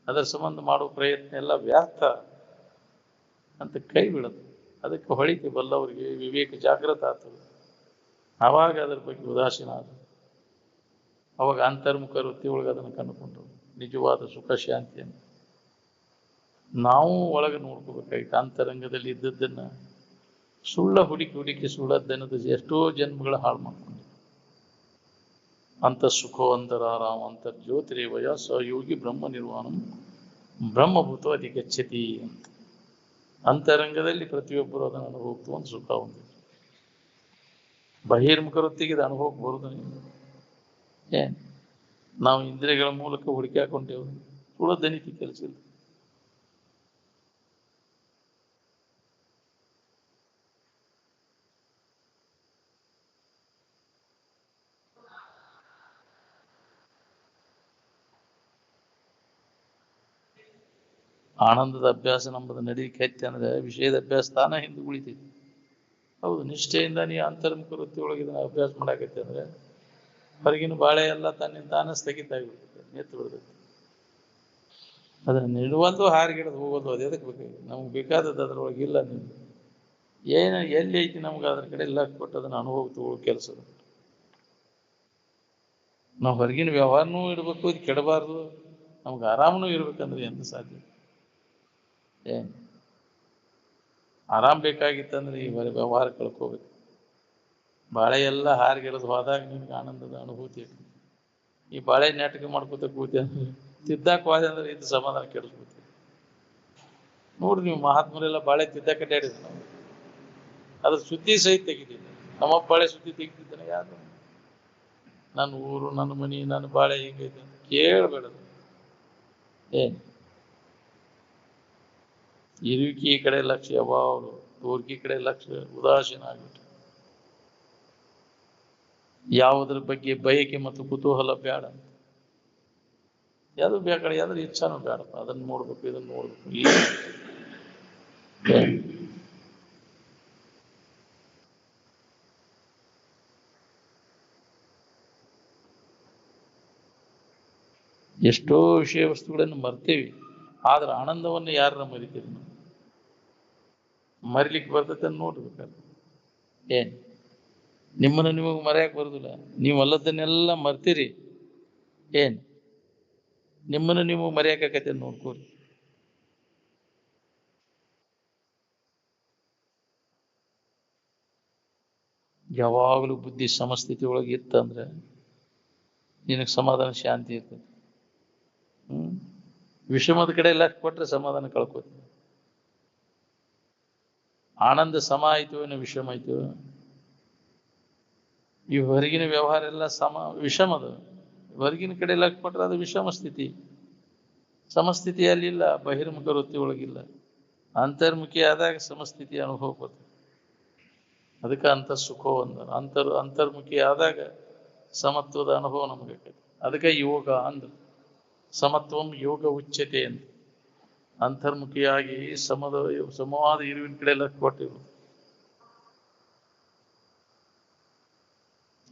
ಅದರ ಸಂಬಂಧ ಮಾಡುವ ಪ್ರಯತ್ನ ಎಲ್ಲ ವ್ಯರ್ಥ ಅಂತ ಕೈ ಬಿಡೋದು. ಅದಕ್ಕೆ ಹೊಳಿಕೆ ಬಲ್ಲವರಿಗೆ ವಿವೇಕ ಜಾಗೃತ ಆಗ್ತದೆ. ಆವಾಗ ಅದರ ಬಗ್ಗೆ ಉದಾಸೀನ ಆದ. ಅವಾಗ ಅಂತರ್ಮುಖ ವೃತ್ತಿ ಒಳಗೆ ಅದನ್ನು ಕಂಡುಕೊಂಡ್ರು ನಿಜವಾದ ಸುಖ ಶಾಂತಿಯನ್ನು. ನಾವು ಒಳಗೆ ನೋಡ್ಕೋಬೇಕಾಗಿತ್ತು. ಅಂತರಂಗದಲ್ಲಿ ಇದ್ದದ್ದನ್ನ ಸುಳ್ಳ ಹುಡುಕಿ ಸುಳ್ಳದ್ದನ್ನದ ಎಷ್ಟೋ ಜನ್ಮಗಳ ಹಾಳು ಮಾಡ್ಕೊಂಡು ಅಂತ ಸುಖೋ ಅಂತರಾರಾಮ ಅಂತ ಜ್ಯೋತಿರೇವಯ ಸಯೋಗಿ ಬ್ರಹ್ಮ ನಿರ್ವಾಣ ಬ್ರಹ್ಮಭೂತ ಅಧಿಗಚ್ಚತಿ ಅಂತ. ಅಂತರಂಗದಲ್ಲಿ ಪ್ರತಿಯೊಬ್ಬರು ಅದನ್ನು ಅನುಭವಿತು ಒಂದು ಸುಖ ಹೊಂದಿದೆ. ಬಹಿರ್ಮುಖ ವೃತ್ತಿಗೆ ಇದು ಅನುಭವಕ್ಕೆ ಬರುವುದು. ಏನ್ ನಾವು ಇಂದ್ರಿಯಗಳ ಮೂಲಕ ಹುಡುಕಿ ಹಾಕೊಂಡೇವು. ಸುಳ್ಳದನಿಕೆ ಕೆಲಸ ಇಲ್ಲ. ಆನಂದದ ಅಭ್ಯಾಸ ನಮ್ಮದು ನಡೀಲಿಕ್ಕೆ ಹೆಚ್ಚು ಅಂದ್ರೆ ವಿಷಯದ ಅಭ್ಯಾಸ ತಾನೇ ಹಿಂದೆ ಉಳಿತೈತಿ. ಹೌದು, ನಿಷ್ಠೆಯಿಂದ ನೀ ಅಂತರ್ಮುಖ ವೃತ್ತಿ ಒಳಗೆ ಇದನ್ನ ಅಭ್ಯಾಸ ಮಾಡಾಕೈತಿ ಅಂದ್ರೆ ಹೊರಗಿನ ಬಾಳೆ ಎಲ್ಲ ತನ್ನಿಂದ ತಾನೇ ಸ್ಥಗಿತ ಆಗಿಬಿಡ್ತೈತೆ, ನಿಂತು ಬಿಡ್ತೈತಿ. ಅದನ್ನ ನಿಡುವಲ್ದು ಹಾರಿಗಿಡದು ಹೋಗೋದು ಅದು ಎದಕ್ಕೆ ಬೇಕಾಗಿ ನಮ್ಗೆ ಬೇಕಾದದ್ದು ಅದ್ರೊಳಗೆ ಇಲ್ಲ. ನೀವು ಏನು ಎಲ್ಲಿ ಐತಿ ನಮ್ಗೆ ಅದ್ರ ಕಡೆ ಎಲ್ಲ ಕೊಟ್ಟು ಅದನ್ನ ಅನುಭವ ತಗೊಳ್ಳೋ ಕೆಲಸ. ನಾವು ಹೊರಗಿನ ವ್ಯವಹಾರನೂ ಇಡಬೇಕು, ಇದು ಕೆಡಬಾರ್ದು, ನಮ್ಗೆ ಆರಾಮನೂ ಇರ್ಬೇಕಂದ್ರೆ ಎಂತ ಸಾಧ್ಯ? ಏನು ಆರಾಮ್ ಬೇಕಾಗಿತ್ತಂದ್ರೆ ಈ ವ್ಯವಹಾರ ಕಳ್ಕೋಬೇಕು. ಬಾಳೆ ಎಲ್ಲ ಹಾರಿಗಿಡದು ಹೋದಾಗ ನಿಮ್ಗೆ ಆನಂದದ ಅನುಭೂತಿ. ಈ ಬಾಳೆ ನಾಟಕ ಮಾಡ್ಕೋತ ಕೂತಿ ಅಂದ್ರೆ ತಿದ್ದಾಕ ಹೋದೆ ಅಂದ್ರೆ ಇದು ಸಮಾಧಾನ ಕೆಡಿಸ್ಬೋದು. ನೋಡ್ರಿ ನೀವು ಮಹಾತ್ಮರೆಲ್ಲ ಬಾಳೆ ತಿದ್ದಾಕ ಅಡ್ಡಾಡಿದ್ರು, ನಾವು ಅದ್ರ ಸುದ್ದಿ ಸಹಿತ ತೆಗಿತಿದ್ದೆ. ನಮ್ಮಪ್ಪ ಬಾಳೆ ಸುದ್ದಿ ತೆಗಿತಿದ್ದಾನೆ, ಯಾರು ನನ್ನ ಊರು, ನನ್ನ ಮನಿ, ನನ್ನ ಬಾಳೆ ಹಿಂಗೈತೆ ಅಂತ ಕೇಳಬೇಡ. ಏನ್ ಇರುವಿಕೆ ಈ ಕಡೆ ಲಕ್ಷ್ಯ ಯಾವಾಗಲು, ತೋರ್ಕಿ ಕಡೆ ಲಕ್ಷ್ಯ ಉದಾಸೀನ ಆಗ್ಬಿಟ್ಟು, ಯಾವುದ್ರ ಬಗ್ಗೆ ಬಯಕೆ ಮತ್ತು ಕುತೂಹಲ ಬೇಡ. ಯಾವ್ದು ಬೇಕಾದ್ರೆ ಯಾವ್ದ್ರ ಇಚ್ಛಾನು ಬೇಡಪ್ಪ, ಅದನ್ನ ನೋಡ್ಬೇಕು, ಇದನ್ನ ನೋಡ್ಬೇಕು. ಎಷ್ಟೋ ವಿಷಯ ವಸ್ತುಗಳನ್ನು ಮರ್ತೇವಿ, ಆದ್ರೆ ಆನಂದವನ್ನು ಯಾರನ್ನ ಮರಿತೀವಿ ನಾವು? ಮರಿಲಿಕ್ಕೆ ಬರ್ತೈತೆ ಅಂತ ನೋಡ್ಬೇಕಾದ್ರೆ ಏನ್ ನಿಮ್ಮನ್ನು ನಿಮಗೆ ಮರೆಯಕ್ಕೆ ಬರುದಿಲ್ಲ. ನೀವು ಅಲ್ಲದನ್ನೆಲ್ಲ ಮರ್ತೀರಿ. ಏನ್ ನಿಮ್ಮನ್ನು ನೀವು ಮರೆಯಕ್ಕಾಗತ್ತೆ ನೋಡ್ಕೋರಿ. ಯಾವಾಗಲೂ ಬುದ್ಧಿ ಸಮಸ್ಥಿತಿ ಒಳಗೆ ಇತ್ತಂದ್ರೆ ನಿನಗೆ ಸಮಾಧಾನ, ಶಾಂತಿ ಇರ್ತದೆ. ವಿಷಮದ ಕಡೆ ಎಲ್ಲ ಕೊಟ್ರೆ ಸಮಾಧಾನ ಕಳ್ಕೋತೀವಿ. ಆನಂದ ಸಮ ಆಯ್ತು ಏನೋ ವಿಷಮ ಆಯ್ತು. ಈ ಹೊರಗಿನ ವ್ಯವಹಾರ ಎಲ್ಲ ವಿಷಮದು. ಹೊರಗಿನ ಕಡೆ ಎಲ್ಲ ಕೊಟ್ರೆ ಅದು ವಿಷಮ ಸ್ಥಿತಿ. ಸಮಸ್ಥಿತಿಯಲ್ಲಿಲ್ಲ, ಬಹಿರ್ಮುಖ ವೃತ್ತಿ ಒಳಗಿಲ್ಲ. ಅಂತರ್ಮುಖಿ ಆದಾಗ ಸಮಸ್ಥಿತಿ ಅನುಭವ ಬರ್ತದೆ. ಅದಕ್ಕೆ ಅಂತ ಸುಖೋ ಅಂದ ಅಂತರ್ಮುಖಿ ಆದಾಗ ಸಮತ್ವದ ಅನುಭವ ನಮಗೆ. ಅದಕ್ಕೆ ಯೋಗ ಅಂದ ಸಮತ್ವಂ ಯೋಗ ಉಚ್ಯತೆ ಅಂತ. ಅಂತರ್ಮುಖಿಯಾಗಿ ಸಮವಾದ ಇರುವಿನ ಕಡೆ ಎಲ್ಲ ಕೊಟ್ಟಿರು,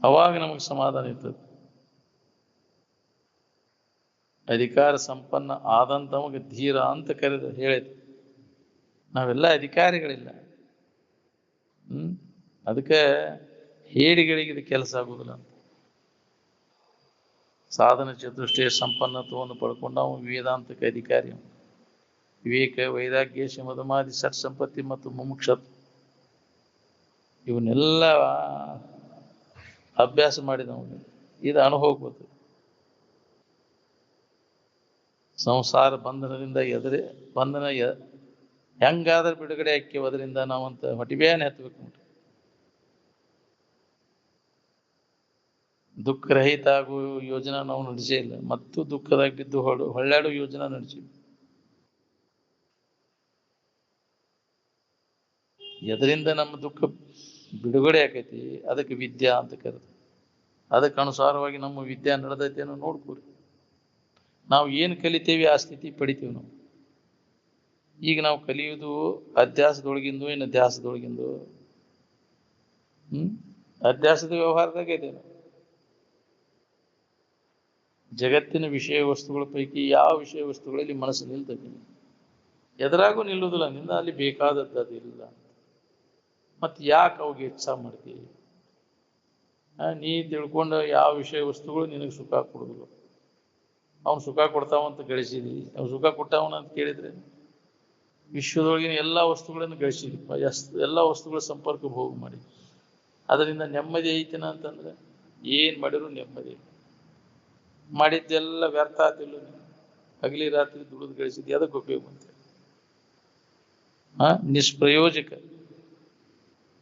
ಅವಾಗ ನಮಗೆ ಸಮಾಧಾನ ಇರ್ತದೆ. ಅಧಿಕಾರ ಸಂಪನ್ನ ಆದಂತವಾಗ ಧೀರ ಅಂತ ಕರೆದು ಹೇಳಿದ್ರು. ನಾವೆಲ್ಲ ಅಧಿಕಾರಿಗಳಿಲ್ಲ. ಅದಕ್ಕೆ ಹೇಡಿಗಳಿಗೆ ಇದು ಕೆಲಸ ಆಗುದಿಲ್ಲ ಅಂತ. ಸಾಧನ ಚತುಷ್ಟಯ ಸಂಪನ್ನತ್ವವನ್ನು ಪಡ್ಕೊಂಡು ನಾವು ವೇದಾಂತಕ್ಕೆ ಅಧಿಕಾರಿ. ವಿವೇಕ, ವೈರಾಗ್ಯ, ಶಮದಮಾದಿ, ಸಟ್ ಸಂಪತ್ತಿ ಮತ್ತು ಮುಮುಕ್ಷತ್ವ ಇವನ್ನೆಲ್ಲ ಅಭ್ಯಾಸ ಮಾಡಿದವನು ಇದು ಅನುಭವ ಬರ್ತದೆ. ಸಂಸಾರ ಬಂಧನದಿಂದ ಬಂಧನ ಹೆಂಗಾದ್ರೆ ಬಿಡುಗಡೆ ಹಾಕ್ಯವ ಅದರಿಂದ ನಾವಂತ ಹೊಟಿಬೇನೆ ಹತ್ಬೇಕು ನೋಡ್ರಿ. ದುಃಖರಹಿತ ಆಗೋ ಯೋಜನಾ ನಾವು ನಡೆಸೇ ಇಲ್ಲ, ಮತ್ತು ದುಃಖದಾಗ ಬಿದ್ದು ಹೊಳ್ಳಾಡೋ ಯೋಜನಾ ನಡೆಸಿವಿ. ಎದರಿಂದ ನಮ್ಮ ದುಃಖ ಬಿಡುಗಡೆ ಆಕೈತಿ ಅದಕ್ಕೆ ವಿದ್ಯಾ ಅಂತ ಕರೆದು, ಅದಕ್ಕೆ ಅನುಸಾರವಾಗಿ ನಮ್ಮ ವಿದ್ಯಾ ನಡೆದೈತೇನೋ ನೋಡ್ಕೊರಿ. ನಾವು ಏನು ಕಲಿತೇವಿ ಆ ಸ್ಥಿತಿ ಪಡಿತೀವಿ ನಾವು. ಈಗ ನಾವು ಕಲಿಯುವುದು ಅಧ್ಯಾಸದೊಳಗಿಂದು ಏನು ಅಧ್ಯಾಸದೊಳಗಿಂದು ಅಧ್ಯಾಸದ ವ್ಯವಹಾರದಾಗ ಇದೆ. ಜಗತ್ತಿನ ವಿಷಯ ವಸ್ತುಗಳ ಪೈಕಿ ಯಾವ ವಿಷಯ ವಸ್ತುಗಳಲ್ಲಿ ಮನಸ್ಸು ನಿಲ್ತದೆ? ಎದುರಾಗೂ ನಿಲ್ಲುವುದಿಲ್ಲ. ನಿಂದ ಅಲ್ಲಿ ಬೇಕಾದದ್ದು ಅದಿಲ್ಲ. ಮತ್ತೆ ಯಾಕೆ ಅವಾಗ ಇಚ್ಛಾ ಮಾಡ್ತೀವಿ? ನೀ ತಿಳ್ಕೊಂಡು ಯಾವ ವಿಷಯ ವಸ್ತುಗಳು ನಿನಗೆ ಸುಖ ಕೊಡುದಿಲ್ಲ. ಅವ್ನು ಸುಖ ಕೊಡ್ತಾವಂತ ಗಳಿಸಿದಿ, ಅವ್ನು ಸುಖ ಕೊಟ್ಟಾವನ ಅಂತ ಕೇಳಿದ್ರೆ ವಿಶ್ವದೊಳಗಿನ ಎಲ್ಲ ವಸ್ತುಗಳನ್ನು ಗಳಿಸಿದಪ್ಪ, ಎಲ್ಲ ವಸ್ತುಗಳ ಸಂಪರ್ಕ ಭೋಗ ಮಾಡಿ ಅದರಿಂದ ನೆಮ್ಮದಿ ಐತಿನ ಅಂತಂದ್ರೆ ಏನ್ ಮಾಡಿದ್ರು ನೆಮ್ಮದಿ. ಮಾಡಿದ್ದೆಲ್ಲ ವ್ಯರ್ಥ ಆತಿಲ್ಲ. ಹಗಲಿ ರಾತ್ರಿ ದುಡಿದು ಗಳಿಸಿದ್ದು ಅದಕ್ಕೆ ಉಪಯೋಗ ಅಂತ ನಿಷ್ಪ್ರಯೋಜಕ.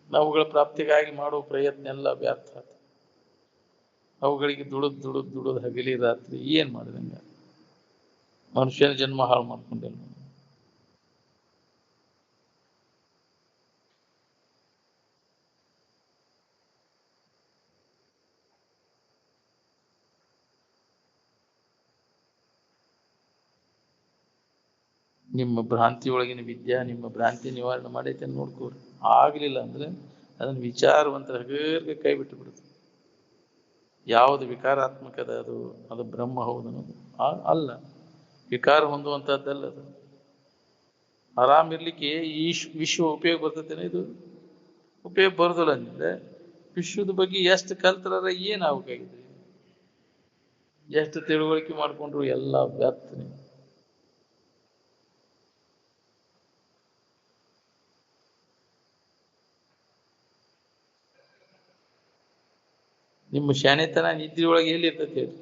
ಅವುಗಳ ಪ್ರಾಪ್ತಿಗಾಗಿ ಮಾಡುವ ಪ್ರಯತ್ನ ಎಲ್ಲ ವ್ಯರ್ಥ ಆತ. ಅವುಗಳಿಗೆ ದುಡಿದು ಹಗಲಿ ರಾತ್ರಿ ಏನ್ ಮಾಡಿದಂಗ ಮನುಷ್ಯನ ಜನ್ಮ ಹಾಳು ಮಾಡ್ಕೊಂಡೆ. ನಿಮ್ಮ ಭ್ರಾಂತಿಯೊಳಗಿನ ವಿದ್ಯಾ ನಿಮ್ಮ ಭ್ರಾಂತಿ ನಿವಾರಣೆ ಮಾಡೈತೆ ಅಂತ ನೋಡ್ಕೋರಿ. ಆಗಲಿಲ್ಲ ಅಂದ್ರೆ ಅದನ್ನು ವಿಚಾರವಂತರ ಹಗರ್ಗೆ ಕೈ ಬಿಟ್ಟು ಬಿಡುತ್ತೆ. ಯಾವುದು ವಿಕಾರಾತ್ಮಕದ ಅದು ಬ್ರಹ್ಮ ಹೌದು ಅನ್ನೋದು ಅಲ್ಲ, ವಿಕಾರ ಹೊಂದುವಂಥದ್ದಲ್ಲ ಅದು. ಆರಾಮಿರ್ಲಿಕ್ಕೆ ಈ ವಿಶ್ವ ಉಪಯೋಗ ಬರ್ತೈತೇನೆ, ಇದು ಉಪಯೋಗ ಬರೋದಿಲ್ಲ ಅಂದ್ರೆ ವಿಶ್ವದ ಬಗ್ಗೆ ಎಷ್ಟು ಕಲ್ತರ ಏನಾಗಬೇಕಾಗಿದೆ, ಎಷ್ಟು ತಿಳುವಳಿಕೆ ಮಾಡ್ಕೊಂಡ್ರು ಎಲ್ಲ ವ್ಯರ್ಥ. ನಿಮ್ಮ ಶಾಣೆತನ ನಿದ್ರಿ ಒಳಗೆ ಎಲ್ಲಿ ಇರ್ತೈತಿ ಹೇಳಿ?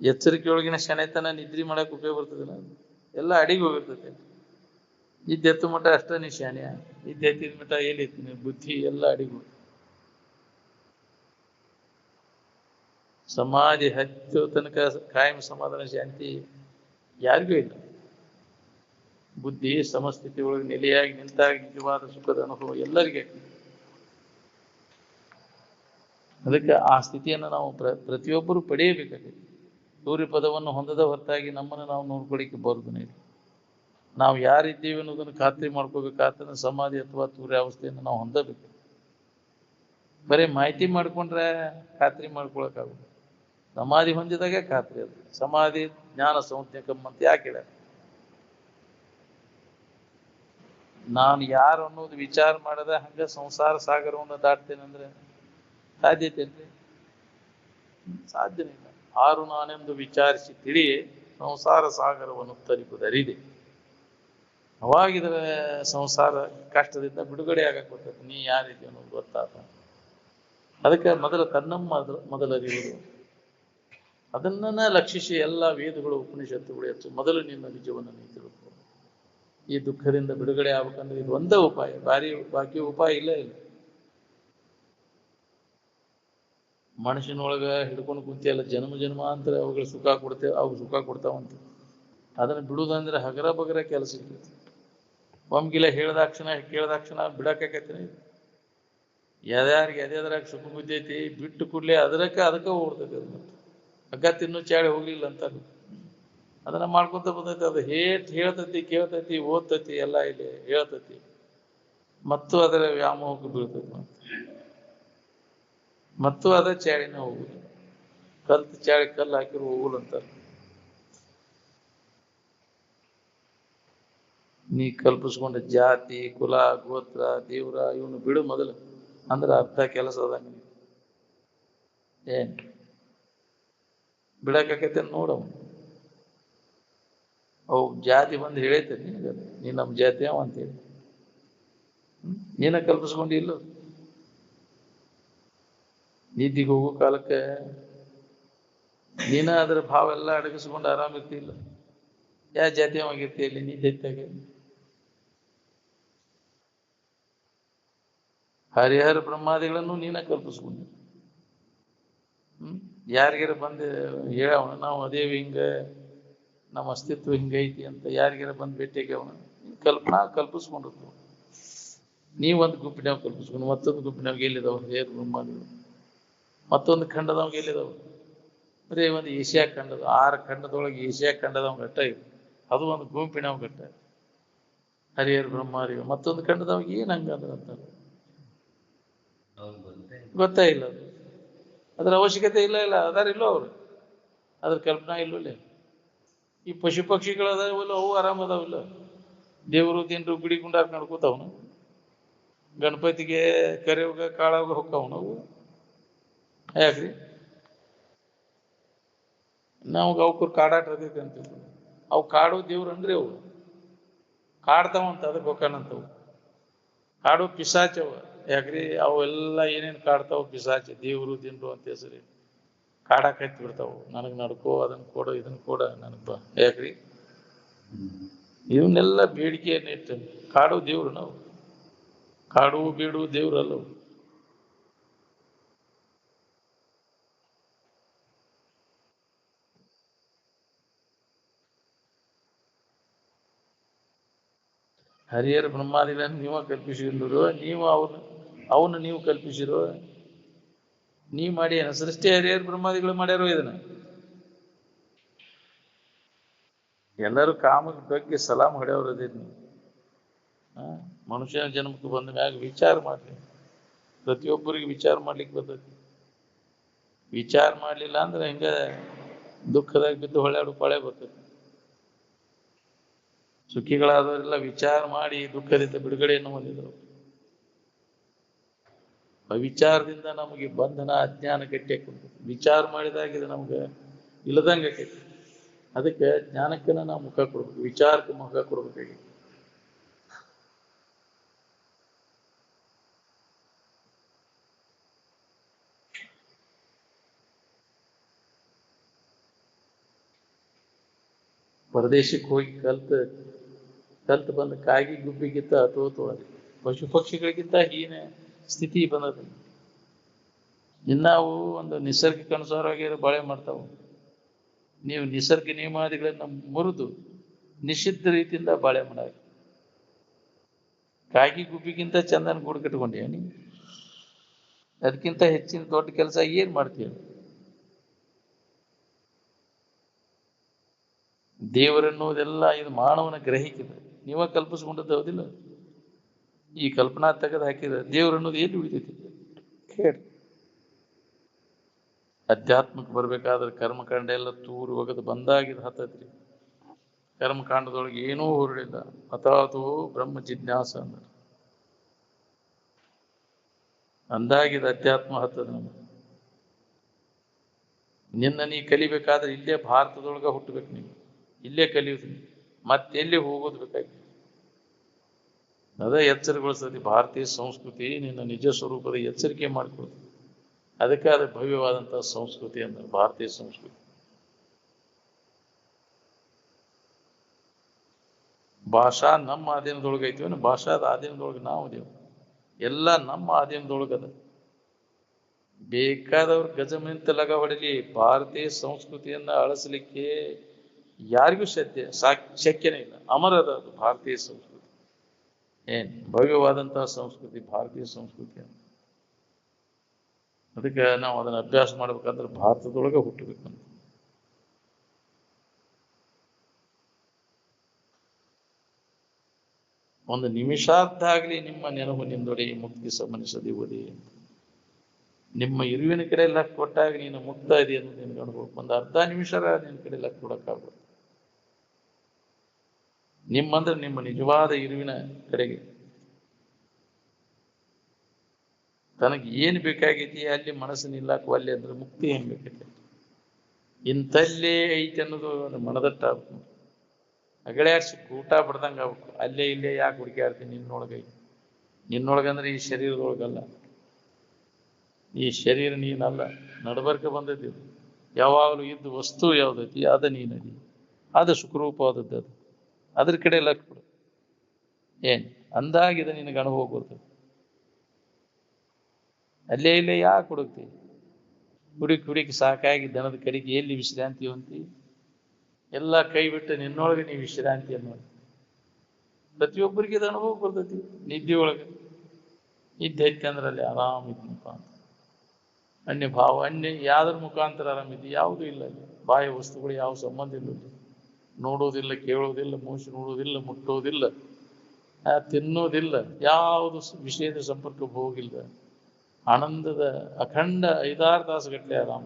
ಎಚ್ಚರಿಕೆ ಒಳಗಿನ ಶಾಣೆತನ ನಿದ್ರಿ ಮಾಡಕ್ ಉಪಯೋಗ ಬರ್ತದಿಲ್ಲ, ಎಲ್ಲ ಅಡಿಗೆ ಹೋಗಿರ್ತೈತಿ. ನಿದ್ದೆ ಎತ್ತು ಮಟ್ಟ ಅಷ್ಟ ನೀ ಶಾಣ್ಯ, ನಿದ್ದೆ ಎತ್ತಿದ ಮಟ್ಟ ಎಲ್ಲಿ ಬುದ್ಧಿ ಎಲ್ಲ ಅಡಿಗೆ. ಸಮಾಧಿ ಹತ್ತು ತನಕ ಕಾಯಂ ಸಮಾಧಾನ ಶಾಂತಿ ಯಾರಿಗೂ ಇಲ್ಲ. ಬುದ್ಧಿ ಸಮಸ್ಥಿತಿ ಒಳಗೆ ನೆಲೆಯಾಗಿ ನಿಂತಾಗ ನಿಜವಾದ ಸುಖದ ಅನುಭವ ಎಲ್ಲರಿಗೆ. ಅದಕ್ಕೆ ಆ ಸ್ಥಿತಿಯನ್ನು ನಾವು ಪ್ರತಿಯೊಬ್ಬರು ಪಡೆಯಬೇಕಾಗಿದೆ. ಸೂರ್ಯ ಪದವನ್ನು ಹೊಂದದ ಹೊರತಾಗಿ ನಮ್ಮನ್ನು ನಾವು ನೋಡ್ಕೊಳ್ಳಿಕ್ಕೆ ಬರುವುದನ್ನೇ ಇಲ್ಲ. ನಾವು ಯಾರಿದ್ದೀವಿ ಅನ್ನೋದನ್ನು ಖಾತ್ರಿ ಮಾಡ್ಕೋಬೇಕಾದ್ರೆ ಸಮಾಧಿ ಅಥವಾ ತೂರ್ಯಾವಸ್ಥೆಯನ್ನು ನಾವು ಹೊಂದಬೇಕು. ಬರೀ ಮಾಹಿತಿ ಮಾಡ್ಕೊಂಡ್ರೆ ಖಾತ್ರಿ ಮಾಡ್ಕೊಳಕ್ಕಾಗುತ್ತೆ. ಸಮಾಧಿ ಹೊಂದಿದಾಗ ಖಾತ್ರಿ ಅದು. ಸಮಾಧಿ ಜ್ಞಾನ ಸಂಜ್ಞಕಂ ಅಂತ ಯಾಕೆ ಹೇಳ? ನಾನು ಯಾರು ಅನ್ನೋದು ವಿಚಾರ ಮಾಡದ ಹಂಗ ಸಂಸಾರ ಸಾಗರವನ್ನು ದಾಟ್ತೇನೆ ಅಂದ್ರೆ ಸಾಧ್ಯತೆ ಇಲ್ರಿ, ಸಾಧ್ಯನೇ ಇಲ್ಲ. ಆರು ನಾನೆಂದು ವಿಚಾರಿಸಿ ತಿಳಿ ಸಂಸಾರ ಸಾಗರವನ್ನು ತಲುಪುವುದರಿದೆ. ಅವಾಗಿದ್ರೆ ಸಂಸಾರ ಕಷ್ಟದಿಂದ ಬಿಡುಗಡೆ ಆಗಕ್ಕೆ ಬರ್ತದೆ. ನೀ ಯಾರಿದೆ ಅನ್ನೋದು ಗೊತ್ತಾತ. ಅದಕ್ಕೆ ಮೊದಲರಿಯುವುದು ಅದನ್ನ ಲಕ್ಷಿಸಿ ಎಲ್ಲ ವೇದಗಳು ಉಪನಿಷತ್ತುಗಳು ಹೆಚ್ಚು ಮೊದಲು ನಿನ್ನ ನಿಜವನ್ನು ನೀ ತಿಳ್ಕೊ. ಈ ದುಃಖದಿಂದ ಬಿಡುಗಡೆ ಆಗ್ಬೇಕಂದ್ರೆ ಇದು ಒಂದೇ ಉಪಾಯ, ಬಾಕಿ ಉಪಾಯ ಇಲ್ಲ. ಮನುಷ್ಯನೊಳಗ ಹಿಡ್ಕೊಂಡು ಕುಂತಿಯಲ್ಲ, ಜನ್ಮಾಂತರ ಅವುಗಳು ಸುಖ ಕೊಡ್ತೇವೆ, ಅವು ಸುಖ ಕೊಡ್ತಾವಂತ. ಅದನ್ನ ಬಿಡುವುದಂದ್ರೆ ಹಗರ ಬಗರ ಕೆಲಸ ಇರ್ತೈತಿ. ಒಮ್ಗಿಲ್ಲ ಹೇಳ್ದಾಕ್ಷಣ ಕೇಳ್ದಾಕ್ಷಣ ಬಿಡಾಕತ್ತೀನಿ. ಯಾರ್ಯಾರಿಗೆ ಎದ್ರಾಗ ಸುಖ ಬಿದ್ದೈತಿ ಬಿಟ್ಟು ಕೂಡ್ಲೆ ಅದಕ್ಕೆ ಓಡ್ತೈತಿ. ಅದು ಹಗ್ಗ ತಿನ್ನು ಚಾಳಿ ಹೋಗ್ಲಿಲ್ಲ ಅಂತ ಅದನ್ನ ಮಾಡ್ಕೊಂತ ಬಂದೈತಿ. ಅದು ಹೇಳ್ತೈತಿ, ಕೇಳ್ತೈತಿ, ಓದ್ತೈತಿ, ಎಲ್ಲ ಇಲ್ಲಿ ಹೇಳ್ತೈತಿ, ಮತ್ತು ಅದರ ವ್ಯಾಮೋಹಕ್ಕೆ ಬೀಳ್ತೈತಿ. ಮತ್ತು ಅದ ಚಾಳಿನ ಹೋಗುದು. ಕಲ್ತು ಚಾಳಿ ಕಲ್ಲು ಹಾಕಿರು ಹೋಗುಲ್ ಅಂತಾರೆ. ನೀ ಕಲ್ಪಿಸ್ಕೊಂಡ ಜಾತಿ, ಕುಲ, ಗೋತ್ರ, ದೇವ್ರ ಇವನು ಬಿಡು ಮೊದಲು. ಅಂದ್ರೆ ಅರ್ಥ ಕೆಲಸ ಅದಂಗ ಏನ್ ಬಿಡಾಕೈತೆ ನೋಡವ. ಅವು ಜಾತಿ ಬಂದು ಹೇಳೈತೆ ನಿನಗ, ನೀ ನಮ್ಮ ಜಾತಿ ಅವ ಅಂತೇಳಿ ನೀನ ಕಲ್ಪಿಸ್ಕೊಂಡು ಇಲ್ಲ. ನಿದ್ದಿಗೆ ಹೋಗೋ ಕಾಲಕ್ಕೆ ನೀನ ಅದರ ಭಾವ ಎಲ್ಲ ಅಡಗಿಸ್ಕೊಂಡು ಆರಾಮಿರ್ತಿಲ್ಲ. ಯಾವ ಜಾತಿ ಆಗಿರ್ತಿ ಇಲ್ಲಿ ನಿದ್ದೆ ಇತ್ತಾಗ? ಹರಿಹರ ಬ್ರಹ್ಮಾದಿಗಳನ್ನು ನೀನ ಕಲ್ಪಿಸ್ಕೊಂಡಿ. ಯಾರಿಗಾರ ಬಂದು ಹೇಳವನ ನಾವು ಅದೇವಿ ಹಿಂಗ, ನಮ್ಮ ಅಸ್ತಿತ್ವ ಹಿಂಗೈತಿ ಅಂತ ಯಾರಿಗಾರ ಬಂದು ಭೇಟಿಯಾಗಿ ಅವನ ಕಲ್ಪಿಸ್ಕೊಂಡಿರ್ತೀವಿ. ನೀವೊಂದು ಗುಂಪಿನಾಗ ಕಲ್ಪಿಸ್ಕೊಂಡು ಮತ್ತೊಂದು ಗುಂಪಿನಾಗ ಎಲ್ಲಿದಾವ ಹರಿಹರ ಬ್ರಹ್ಮಾದಿಗಳು, ಮತ್ತೊಂದು ಖಂಡದವಾಗ ಎಲ್ಲಿದಾವ? ಬರೀ ಒಂದು ಏಷ್ಯಾ ಖಂಡದ 6 ಖಂಡದೊಳಗೆ ಏಷ್ಯಾ ಖಂಡದವ್ ಘಟ್ಟ ಇವು, ಅದು ಒಂದು ಗುಂಪಿನವ್ ಘಟ್ಟ ಹರಿಹರ ಬ್ರಹ್ಮಾದಿಗಳು. ಮತ್ತೊಂದು ಖಂಡದವಾಗ ಏನ್ ಹಂಗಂದ್ರ ಅಂತ ಗೊತ್ತಾ ಇಲ್ಲ. ಅದು ಅದ್ರ ಅವಶ್ಯಕತೆ ಇಲ್ಲ. ಅದಾರ ಇಲ್ಲೋ ಅವ್ರು, ಅದ್ರ ಕಲ್ಪನಾ ಇಲ್ಲವಲ್ಲ. ಈ ಪಶು ಪಕ್ಷಿಗಳು ಅದಾವಲ್ಲ, ಅವು ಆರಾಮ ಅದಾವಿಲ್ಲ. ದೇವರು ತಿಂಡ್ರು ಗುಡಿ ಗುಂಡಾಕ್ ನಡ್ಕೋತಾವನು, ಗಣಪತಿಗೆ ಕರೆಯೋಗ ಕಾಳಾಗ ಹೊಕ್ಕವನು. ಅವು ಯಾಕ್ರಿ? ನಮ್ಗೆ ಅವಕ್ಕೂ ಕಾಡಾಟ ಇರ್ತೈತಿ ಅಂತೀವಿ. ಅವು ಕಾಡು ದೇವ್ರು ಅಂದ್ರೆ ಅವು ಕಾಡ್ತಾವಂತ, ಅದಕ್ಕೆ ಹೊಕ್ಕಾನಂತವು. ಕಾಡು ಪಿಸಾಚವ. ಯಾಕ್ರಿ? ಅವೆಲ್ಲ ಏನೇನು ಕಾಡ್ತಾವ ಪಿಸಾಚ, ದೇವ್ರು ತಿಂಡ್ರು ಅಂತ ಹೆಸರಿ ಕಾಡಾಕ ಹತ್ತಿ ಬಿಡ್ತಾವು. ನನಗೆ ನಡ್ಕೋ, ಅದನ್ನ ಕೊಡು, ಇದನ್ನ ಕೊಡ ನನಗ್ ಬಾ. ಯಾಕ್ರಿ? ಇವನ್ನೆಲ್ಲ ಬೇಡಿಕೆಯನ್ನು ಇಟ್ಟು ಕಾಡು ದೇವ್ರು ನಾವು. ಕಾಡು ಬೀಡು ದೇವ್ರು ಅಲ್ಲವು. ಹರಿಹರ ಬ್ರಹ್ಮಾದಿಗಳನ್ನು ನೀವ ಕಲ್ಪಿಸಿದ್ರು, ನೀವು ಅವನು ನೀವು ಕಲ್ಪಿಸಿರೋ. ನೀವ್ ಮಾಡಿ ಏನ ಸೃಷ್ಟಿ ಹರಿಹರ ಬ್ರಹ್ಮಾದಿಗಳು ಮಾಡ್ಯಾರೋ ಇದನ್ನ? ಎಲ್ಲರೂ ಕಾಮದ ಬಗ್ಗೆ ಸಲಾಮ್ ಹೊಡೆಯವ್ರು ಅದೇನು ನೀವು. ಮನುಷ್ಯನ ಜನ್ಮಕ್ಕೆ ಬಂದ ಮ್ಯಾಗ ವಿಚಾರ ಮಾಡ್ಲಿ. ಪ್ರತಿಯೊಬ್ಬರಿಗೆ ವಿಚಾರ ಮಾಡ್ಲಿಕ್ಕೆ ಬರ್ತೈತಿ. ವಿಚಾರ ಮಾಡ್ಲಿಲ್ಲ ಅಂದ್ರೆ ಹಿಂಗ ದುಃಖದಾಗ ಬಿದ್ದು ಹೊಳ್ಯಾಡು ಪಾಳೆ ಬರ್ತೈತಿ. ಸುಖಿಗಳಾದವರೆಲ್ಲ ವಿಚಾರ ಮಾಡಿ ದುಃಖದಿಂದ ಬಿಡುಗಡೆಯನ್ನು ಹೊಂದಿದರು. ವಿಚಾರದಿಂದ ನಮಗೆ ಬಂಧನ ಅಜ್ಞಾನ ಗಟ್ಟಿ ಹಾಕೊಂಡ್ಬಿಟ್ಟು ವಿಚಾರ ಮಾಡಿದಾಗ ಇದು ನಮ್ಗೆ ಇಲ್ಲದಂಗೆ ಆಕೈತಿ. ಅದಕ್ಕೆ ಜ್ಞಾನಕ್ಕೆ ನಾವು ಮುಖ ಕೊಡ್ಬೇಕು, ವಿಚಾರಕ್ಕೆ ಮುಖ ಕೊಡ್ಬೇಕಾಗಿ. ಪರದೇಶಕ್ಕೆ ಹೋಗಿ ಕಲ್ತು ಬಂದ ಕಾಗಿ ಗುಬ್ಬಿಗಿಂತ ಅಥೋತು ಅದು ಪಶು ಪಕ್ಷಿಗಳಿಗಿಂತ ಹೀನ ಸ್ಥಿತಿ ಬಂದದ. ಇನ್ನಾವು ಒಂದು ನಿಸರ್ಗಕ್ಕೆ ಅನುಸಾರವಾಗಿ ಬಾಳೆ ಮಾಡ್ತಾವು. ನೀವು ನಿಸರ್ಗ ನಿಯಮಾದಿಗಳನ್ನ ಮುರಿದು ನಿಷಿದ್ಧ ರೀತಿಯಿಂದ ಬಾಳೆ ಮಾಡ. ಕಾಗಿ ಗುಬ್ಬಿಗಿಂತ ಚಂದನ ಗೂಡು ಕಟ್ಕೊಂಡ್ಯ ನೀವು. ಅದಕ್ಕಿಂತ ಹೆಚ್ಚಿನ ದೊಡ್ಡ ಕೆಲಸ ಏನ್ ಮಾಡ್ತೀಯ? ದೇವರನ್ನುವುದೆಲ್ಲ ಇದು ಮಾನವನ ಗ್ರಹಿಕಿದೆ. ನೀವ ಕಲ್ಪಿಸ್ಕೊಂಡದ್ದು ಹೌದಿಲ್ಲ. ಈ ಕಲ್ಪನಾ ತೆಗೆದು ಹಾಕಿದ ದೇವರನ್ನೋದು ಎಲ್ಲಿ ಉಳಿತೈತಿ ಕೇಳಿ. ಅಧ್ಯಾತ್ಮಕ್ಕೆ ಬರ್ಬೇಕಾದ್ರೆ ಕರ್ಮಕಾಂಡ ಎಲ್ಲ ತೂರು ಒಗದು ಬಂದಾಗಿದ್ದು ಹತ್ತತ್ರಿ. ಕರ್ಮಕಾಂಡದೊಳಗೆ ಏನೂ ಹೊರಳಿಲ್ಲ. ಅಥಾತೋ ಬ್ರಹ್ಮ ಜಿಜ್ಞಾಸ ಅಂದ್ರೆ ಅಂದಾಗಿದ ಅಧ್ಯಾತ್ಮ ಹತ್ತದ. ನಿನ್ನ ನೀ ಕಲಿಬೇಕಾದ್ರೆ ಇಲ್ಲೇ ಭಾರತದೊಳಗ ಹುಟ್ಟಬೇಕು. ನೀವು ಇಲ್ಲೇ ಕಲಿಯುವುದು, ಮತ್ತೆಲ್ಲಿ ಹೋಗೋದು ಬೇಕಾಗಿ. ಅದೇ ಎಚ್ಚರಗೊಳಿಸ್ತದೆ ಭಾರತೀಯ ಸಂಸ್ಕೃತಿ. ನಿನ್ನ ನಿಜ ಸ್ವರೂಪದ ಎಚ್ಚರಿಕೆ ಮಾಡಿಕೊಡ್ತದೆ. ಅದಕ್ಕೆ ಅದು ಭವ್ಯವಾದಂತಹ ಸಂಸ್ಕೃತಿ ಅಂದ್ರೆ ಭಾರತೀಯ ಸಂಸ್ಕೃತಿ. ಭಾಷಾ ನಮ್ಮ ಆಧೀನದೊಳಗೆ ಐತಿವನು, ಭಾಷಾದ ಆಧೀನದೊಳಗೆ ನಾವು ಅದೇವು. ಎಲ್ಲ ನಮ್ಮ ಆಧೀನದೊಳಗದ. ಬೇಕಾದವ್ರು ಗಜಮಿಂತ ಲಗ ಹೊಡಲಿ, ಭಾರತೀಯ ಸಂಸ್ಕೃತಿಯನ್ನ ಅಳಿಸ್ಲಿಕ್ಕೆ ಯಾರಿಗೂ ಶಕ್ಯನೇ ಇಲ್ಲ. ಅಮರದ ಅದು ಭಾರತೀಯ ಸಂಸ್ಕೃತಿ. ಏನ್ ಭವ್ಯವಾದಂತಹ ಸಂಸ್ಕೃತಿ ಭಾರತೀಯ ಸಂಸ್ಕೃತಿ ಅಂತ. ಅದಕ್ಕೆ ನಾವು ಅದನ್ನ ಅಭ್ಯಾಸ ಮಾಡ್ಬೇಕಂದ್ರೆ ಭಾರತದೊಳಗೆ ಹುಟ್ಟಬೇಕಂತ. ಒಂದು ನಿಮಿಷಾದ್ದಾಗಲಿ ನಿಮ್ಮ ನೆನಪು ನಿಂದೊಡೆ ಮುಕ್ತಿ ಸಮನಿಸದಿವುದೇ ಅಂತ. ನಿಮ್ಮ ಇರುವಿನ ಕಡೆ ಲಕ್ ಕೊಟ್ಟಾಗ ನೀನು ಮುಕ್ತ ಇದೆ ಅಂತ ನಿನ್ಗೆ ಅನುಭವ. ಒಂದು ಅರ್ಧ ನಿಮಿಷ ನಿನ್ನ ಕಡೆ ಲಕ್ ಕೊಡಕ್ಕಾಗ್ಬೋದು. ನಿಮ್ಮಂದ್ರೆ ನಿಮ್ಮ ನಿಜವಾದ ಇರುವಿನ ಕಡೆಗೆ ತನಗೆ ಏನು ಬೇಕಾಗೈತಿ ಅಲ್ಲಿ ಮನಸ್ಸನ್ನು ನಿಲ್ಲಕ್ಕೆ ಒಲ್ಲೆ ಅಂದ್ರೆ ಮುಕ್ತಿ ಹೆಂಗ್ ಬೇಕೈತಿ. ಇಂಥಲ್ಲೇ ಐತಿ ಅನ್ನೋದು ಮನದಟ್ಟ ಆಗ್ಬೇಕು. ಅಗಳ್ಯಾಡ್ಸಿ ಊಟ ಬಿಡ್ದಂಗೆ ಆಗ್ಬೇಕು. ಅಲ್ಲೇ ಇಲ್ಲೇ ಯಾಕೆ ಹುಡುಕಾಡ್ತೀನಿ ನಿನ್ನೊಳಗೈತಿ. ನಿನ್ನೊಳಗಂದ್ರೆ ಈ ಶರೀರದೊಳಗಲ್ಲ. ಈ ಶರೀರ ನೀನಲ್ಲ, ನಡಬರ್ಕ ಬಂದೈತಿ. ಯಾವಾಗಲೂ ಇದ್ದು ವಸ್ತು ಯಾವ್ದೈತಿ ಅದ ನೀನದಿ. ಅದು ಸುಖರೂಪವಾದದ್ದು. ಅದು ಅದ್ರ ಕಡೆ ಲಕ್ ಬಿಡು. ಏನ್ ಅಂದಾಗಿದೆ ನಿನಗೆ ಅನುಭವ ಬರ್ತದೆ. ಅಲ್ಲೇ ಇಲ್ಲೇ ಯಾಕೆ ಹುಡುಕ್ತಿ? ಹುಡುಕಿ ಸಾಕಾಗಿ ದನದ ಕಡೆಗೆ ಎಲ್ಲಿ ವಿಶ್ರಾಂತಿ ಹೊಂತಿ ಎಲ್ಲ ಕೈ ಬಿಟ್ಟು ನಿನ್ನೊಳಗೆ ನೀವು ವಿಶ್ರಾಂತಿ ಅನ್ನೋದು. ಪ್ರತಿಯೊಬ್ಬರಿಗೆ ಇದು ಅನುಭವ ಬರ್ತೈತಿ. ನಿದ್ದೆ ಒಳಗೆ ನಿದ್ದೆ ಐತಿ ಅಂದ್ರೆ ಅಲ್ಲಿ ಆರಾಮ್ ಇದ್ನಪ್ಪ ಅಂತ. ಅನ್ಯ ಭಾವ ಅನ್ಯ ಯಾವ್ದ್ರ ಮುಖಾಂತರ ಆರಾಮಿದ್ದಿ? ಯಾವುದೂ ಇಲ್ಲ. ಅಲ್ಲಿ ಬಾಹ್ಯ ವಸ್ತುಗಳು ಯಾವ ಸಂಬಂಧ ಇಲ್ಲ. ನೋಡೋದಿಲ್ಲ, ಕೇಳೋದಿಲ್ಲ, ಮೂಸಿ ನೋಡೋದಿಲ್ಲ, ಮುಟ್ಟೋದಿಲ್ಲ, ತಿನ್ನೋದಿಲ್ಲ. ಯಾವುದು ವಿಷಯದ ಸಂಪರ್ಕ ಹೋಗಿಲ್ಲ. ಆನಂದದ ಅಖಂಡ 5-6 ತಾಸುಗಟ್ಟಲೆ ಆರಾಮ.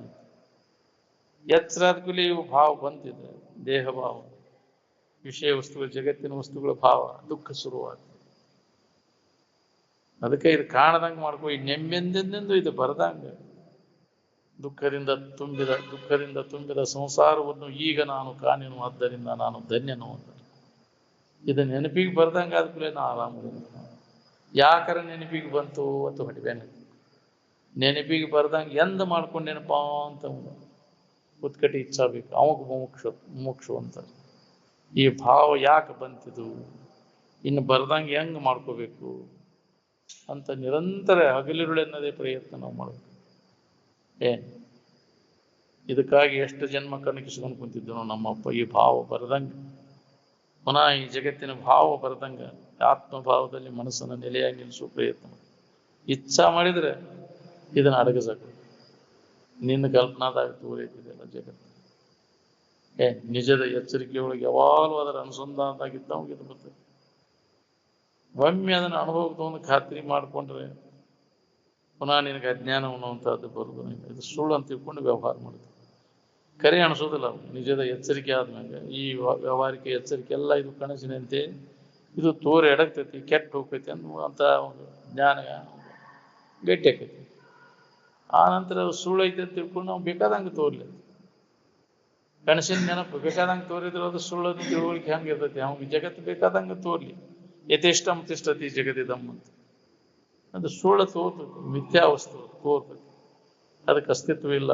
ಎಚ್ಚರಾದ ಕೂಲಿ ಇವು ಭಾವ ಬಂತಿದೆ. ದೇಹ ಭಾವ, ವಿಷಯ ವಸ್ತುಗಳು, ಜಗತ್ತಿನ ವಸ್ತುಗಳ ಭಾವ, ದುಃಖ ಶುರುವಾಗ್ತದೆ. ಅದಕ್ಕೆ ಇದು ಕಾಣದಂಗೆ ಮಾಡ್ಕೋ. ಈ ನೆಮ್ಮೆಂದೆಂದೆಂದು ಇದು ಬರದಂಗ ದುಃಖದಿಂದ ತುಂಬಿದ ಸಂಸಾರವನ್ನು ಈಗ ನಾನು ಕಾಣೆನು, ಆದ್ದರಿಂದ ನಾನು ಧನ್ಯನು ಅಂತ. ಇದು ನೆನಪಿಗೆ ಬರ್ದಂಗೆ ಆದ್ಕೂಲೆ ನಾ ಆರಾಮದಿಂದ. ಯಾಕರ ನೆನಪಿಗೆ ಬಂತು ಅಂತ ಹೊಡಿಬೇನೆ. ನೆನಪಿಗೆ ಬರ್ದಂಗೆ ಎಂದ ಮಾಡ್ಕೊಂಡೇನಪ್ಪ ಅಂತ ಉತ್ಕಟಿ ಇಚ್ಛಾ ಬೇಕು. ಅವಾಗ ಮೋಕ್ಷ ಅಂತ. ಈ ಭಾವ ಯಾಕೆ ಬಂತಿದು, ಇನ್ನು ಬರ್ದಂಗೆ ಹೆಂಗೆ ಮಾಡ್ಕೋಬೇಕು ಅಂತ ನಿರಂತರ ಹಗಲಿರುಳೆನ್ನದೇ ಪ್ರಯತ್ನ ನಾವು ಮಾಡಬೇಕು. ಇದಕ್ಕಾಗಿ ಎಷ್ಟು ಜನ್ಮ ಕಣಕಿಸ್ಕೊಂಡು ಕುಂತಿದ್ದನೋ ನಮ್ಮಪ್ಪ. ಈ ಭಾವ ಬರದಂಗೆ, ಪುನಃ ಈ ಜಗತ್ತಿನ ಭಾವ ಬರದಂಗೆ ಆತ್ಮಭಾವದಲ್ಲಿ ಮನಸ್ಸನ್ನು ನೆಲೆಯಾಗಿ ನಿಲ್ಲಿಸುವ ಪ್ರಯತ್ನ ಇಚ್ಛಾ ಮಾಡಿದ್ರೆ ಇದನ್ನ ಅಡಗಿಸಬೇಕು. ನಿನ್ನ ಕಲ್ಪನಾದಾಗ ತೋರೈತಿದೆಯಲ್ಲ ಜಗತ್ತು. ನಿಜದ ಎಚ್ಚರಿಕೆಯೊಳಗೆ ಯಾವಾಗಲೂ ಅದರ ಅನುಸಂಧಾನದಾಗಿದ್ದವಾಗ ಇದು ಬರ್ತದೆ. ಒಮ್ಮೆ ಅದನ್ನು ಅನುಭವಕ್ಕೆ ತಗೊಂಡು ಖಾತ್ರಿ ಮಾಡಿಕೊಂಡ್ರೆ ಪುನಃ ನಿನಗೆ ಅಜ್ಞಾನ ಅನ್ನುವಂಥದ್ದು ಬರುವುದು. ಇದು ಸುಳ್ಳು ಅಂತ ತಿಳ್ಕೊಂಡು ವ್ಯವಹಾರ ಮಾಡುತ್ತೆ. ಕರೆ ಅನಿಸೋದಿಲ್ಲ ಅವು ನಿಜದ ಎಚ್ಚರಿಕೆ ಆದ್ಮೇಲೆ. ಈ ವ್ಯವಹಾರಿಕೆ ಎಚ್ಚರಿಕೆ ಎಲ್ಲ ಇದು ಕನಸಿನಂತೆ, ಇದು ತೋರಿ ಎಡಗ್ತೈತಿ, ಕೆಟ್ಟ ಹೋಗ್ತೈತಿ ಅನ್ನುವಂಥ ಒಂದು ಜ್ಞಾನ ಗಟ್ಟಿ ಆಕೈತಿ. ಆ ನಂತರ ಸುಳ್ಳು ಐತೆ ಅಂತ ತಿಳ್ಕೊಂಡು ನಾವು ಬೇಕಾದಂಗೆ ತೋರ್ಲಿ. ಕನಸಿನ ನೆನಪು ಬೇಕಾದಂಗೆ ತೋರಿದ್ರೆ ಅದು ಸುಳ್ಳನ್ನು ತಿಳುವಳಿಕೆ ಹಂಗೆ ಇರ್ತೈತಿ. ಅವ್ನಿಗೆ ಜಗತ್ತು ಬೇಕಾದಂಗೆ ತೋರ್ಲಿ. ಯಥೇಷ್ಟಂ ತಿಷ್ಠತಿ ಜಗತ್ತಿದಮ್ ಅಂತ. ಅದು ಸುಳ್ಳು ತೋರ್ತೈತಿ, ಮಿಥ್ಯಾ ವಸ್ತು ತೋರ್ತೈತಿ, ಅದಕ್ಕೆ ಅಸ್ತಿತ್ವ ಇಲ್ಲ.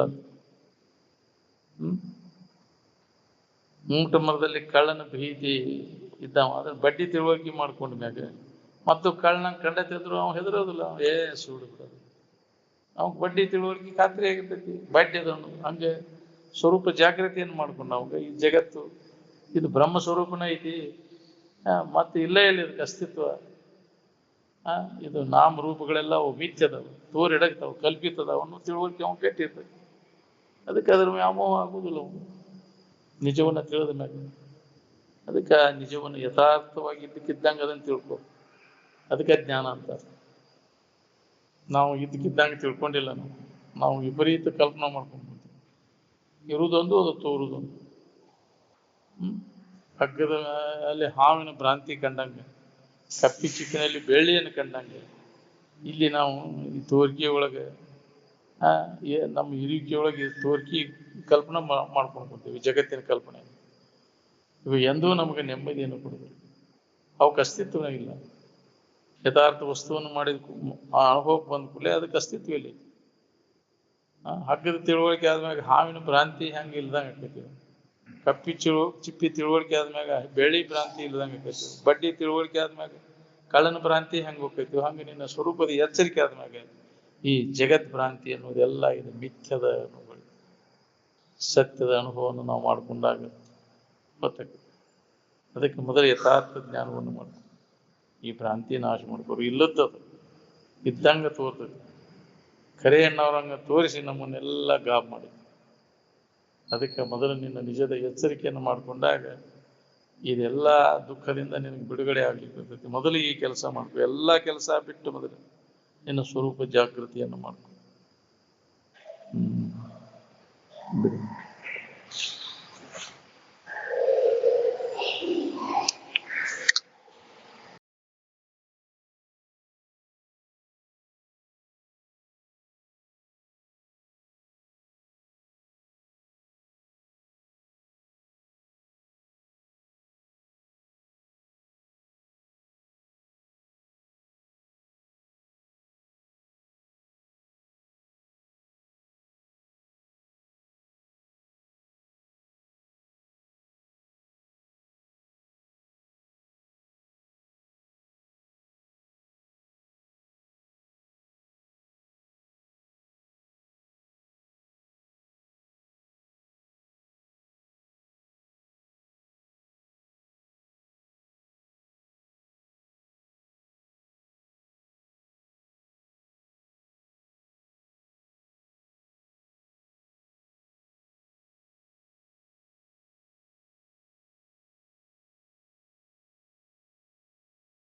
ಮೂಟ ಮರದಲ್ಲಿ ಕಳ್ಳನ ಭೀತಿ ಇದ್ದಾವ, ಅದನ್ನ ಬಡ್ಡಿ ತಿಳುವಳಿಕೆ ಮಾಡ್ಕೊಂಡ ಮ್ಯಾಗ ಮತ್ತು ಕಳ್ಳನ ಕಂಡತಿದ್ರು ಅವ್ ಹೆದರೋದಿಲ್ಲ. ಸುಳ್ಳು ಬಿಡೋದು, ಅವಾಗ ಬಡ್ಡಿ ತಿಳುವಳಿಕೆ ಖಾತ್ರಿ ಆಗಿರ್ತೈತಿ. ಬಡ್ಡಿ ಅದನ್ನು ಹಂಗೆ ಸ್ವರೂಪ ಜಾಗೃತಿಯನ್ನು ಮಾಡ್ಕೊಂಡು ಅವಾಗ ಈ ಜಗತ್ತು ಇದು ಬ್ರಹ್ಮ ಸ್ವರೂಪನ ಐತಿ, ಮತ್ತೆ ಇಲ್ಲೇ ಇಲ್ಲ ಇದಕ್ಕೆ ಅಸ್ತಿತ್ವ. ಇದು ನಾಮ ರೂಪಗಳೆಲ್ಲ ಅವು ಮಿಥ್ಯದವು, ತೋರಿಡಗ್ತಾವ, ಕಲ್ಪಿತದವ ಅನ್ನೋ ತಿಳುವಳಿಕೆ ಅವ್ ಕೆಟ್ಟಿರ್ತೈತಿ. ಅದಕ್ಕೆ ಅದ್ರ ವ್ಯಾಮೋಹ ಆಗುದಿಲ್ಲ ಅವನು ನಿಜವನ್ನ ತಿಳಿದ ಮ್ಯಾಗ. ಅದಕ್ಕೆ ನಿಜವನ್ನು ಯಥಾರ್ಥವಾಗಿ ಇದ್ದಕ್ಕಿದ್ದಂಗೆ ಅದನ್ನು ತಿಳ್ಕೊ. ಅದಕ್ಕೆ ಜ್ಞಾನ ಅಂತ. ನಾವು ಇದ್ದಕ್ಕಿದ್ದಂಗೆ ತಿಳ್ಕೊಂಡಿಲ್ಲ, ನಾವು ವಿಪರೀತ ಕಲ್ಪನಾ ಮಾಡ್ಕೊಂಡು ಇರುವುದೊಂದು ಅದು ತೋರುವುದೊಂದು. ಹಗ್ಗದ ಅಲ್ಲಿ ಹಾವಿನ ಭ್ರಾಂತಿ ಕಂಡಂಗೆ, ಕಪ್ಪಿ ಚಿಕ್ಕಿನಲ್ಲಿ ಬೆಳ್ಳಿಯನ್ನು ಕಂಡಂಗೆ, ಇಲ್ಲಿ ನಾವು ಈ ತೋರಿಕೆ ಒಳಗೆ ನಮ್ಮ ಇರುವಿಕೆ ಒಳಗೆ ತೋರಿಕೆ ಕಲ್ಪನೆ ಮಾಡ್ಕೊಂಡ್ಕೊತೀವಿ. ಜಗತ್ತಿನ ಕಲ್ಪನೆ ಇವು ಎಂದೂ ನಮಗೆ ನೆಮ್ಮದಿಯನ್ನು ಕೊಡಬೇಕು. ಅವಕ್ಕೆ ಅಸ್ತಿತ್ವ ಇಲ್ಲ. ಯಥಾರ್ಥ ವಸ್ತುವನ್ನು ಮಾಡಿದ ಆ ಅನುಭವಕ್ಕೆ ಬಂದ ಕೂಡಲೇ ಅದಕ್ಕೆ ಅಸ್ತಿತ್ವ ಇಲ್ಲ. ಹಗ್ಗದ ತಿಳುವಳಿಕೆ ಆದ್ಮ್ಯಾಗ ಹಾವಿನ ಭ್ರಾಂತಿ ಹೆಂಗೆ ಇಲ್ದಂಗೆ ಆಕೈತಿವಿ. ಕಪ್ಪಿ ಚಿಪ್ಪಿ ತಿಳುವಳಿಕೆ ಆದ್ಮ್ಯಾಗ ಬೆಳ್ಳಿ ಭ್ರಾಂತಿ ಇಲ್ದಂಗೆ ಆಕೈತಿವಿ. ಬಡ್ಡಿ ತಿಳುವಳಿಕೆ ಆದ್ಮ್ಯಾಗ ಕಳ್ಳನ ಭ್ರಾಂತಿ ಹೆಂಗೆ ಹೋಗ್ತೈತಿವಿ. ಹಂಗೆ ನಿನ್ನ ಸ್ವರೂಪದ ಎಚ್ಚರಿಕೆ ಆದ್ಮ್ಯಾಗ ಈ ಜಗತ್ ಭ್ರಾಂತಿ ಅನ್ನೋದೆಲ್ಲ ಇದು ಮಿಥ್ಯದ ಅನುಭವ. ಸತ್ಯದ ಅನುಭವವನ್ನು ನಾವು ಮಾಡಿಕೊಂಡಾಗ ಗೊತ್ತಾಗ್ತದೆ. ಅದಕ್ಕೆ ಮೊದಲು ಯಥಾರ್ಥ ಜ್ಞಾನವನ್ನು ಮಾಡ್ಕೊ, ಈ ಭ್ರಾಂತಿ ನಾಶ ಮಾಡ್ಕೋರು. ಇಲ್ಲದ್ದದು ಇದ್ದಂಗೆ ತೋರ್ತದೆ, ಖರೆ ಎನ್ನವ್ರಂಗೆ ತೋರಿಸಿ ನಮ್ಮನ್ನೆಲ್ಲ ಗಾಬ್ ಮಾಡಿ. ಅದಕ್ಕೆ ಮೊದಲು ನಿನ್ನ ನಿಜದ ಎಚ್ಚರಿಕೆಯನ್ನು ಮಾಡಿಕೊಂಡಾಗ ಇದೆಲ್ಲ ದುಃಖದಿಂದ ನಿನಗೆ ಬಿಡುಗಡೆ ಆಗ್ಲಿಕ್ಕೆ ಬರ್ತೈತಿ. ಮೊದಲು ಈ ಕೆಲಸ ಮಾಡ್ಕೊ. ಎಲ್ಲ ಕೆಲಸ ಬಿಟ್ಟು ಮೊದಲು ನಿನ್ನ ಸ್ವರೂಪ ಜಾಗೃತಿಯನ್ನು ಮಾಡ್ಕೊ. ಬಿಡು.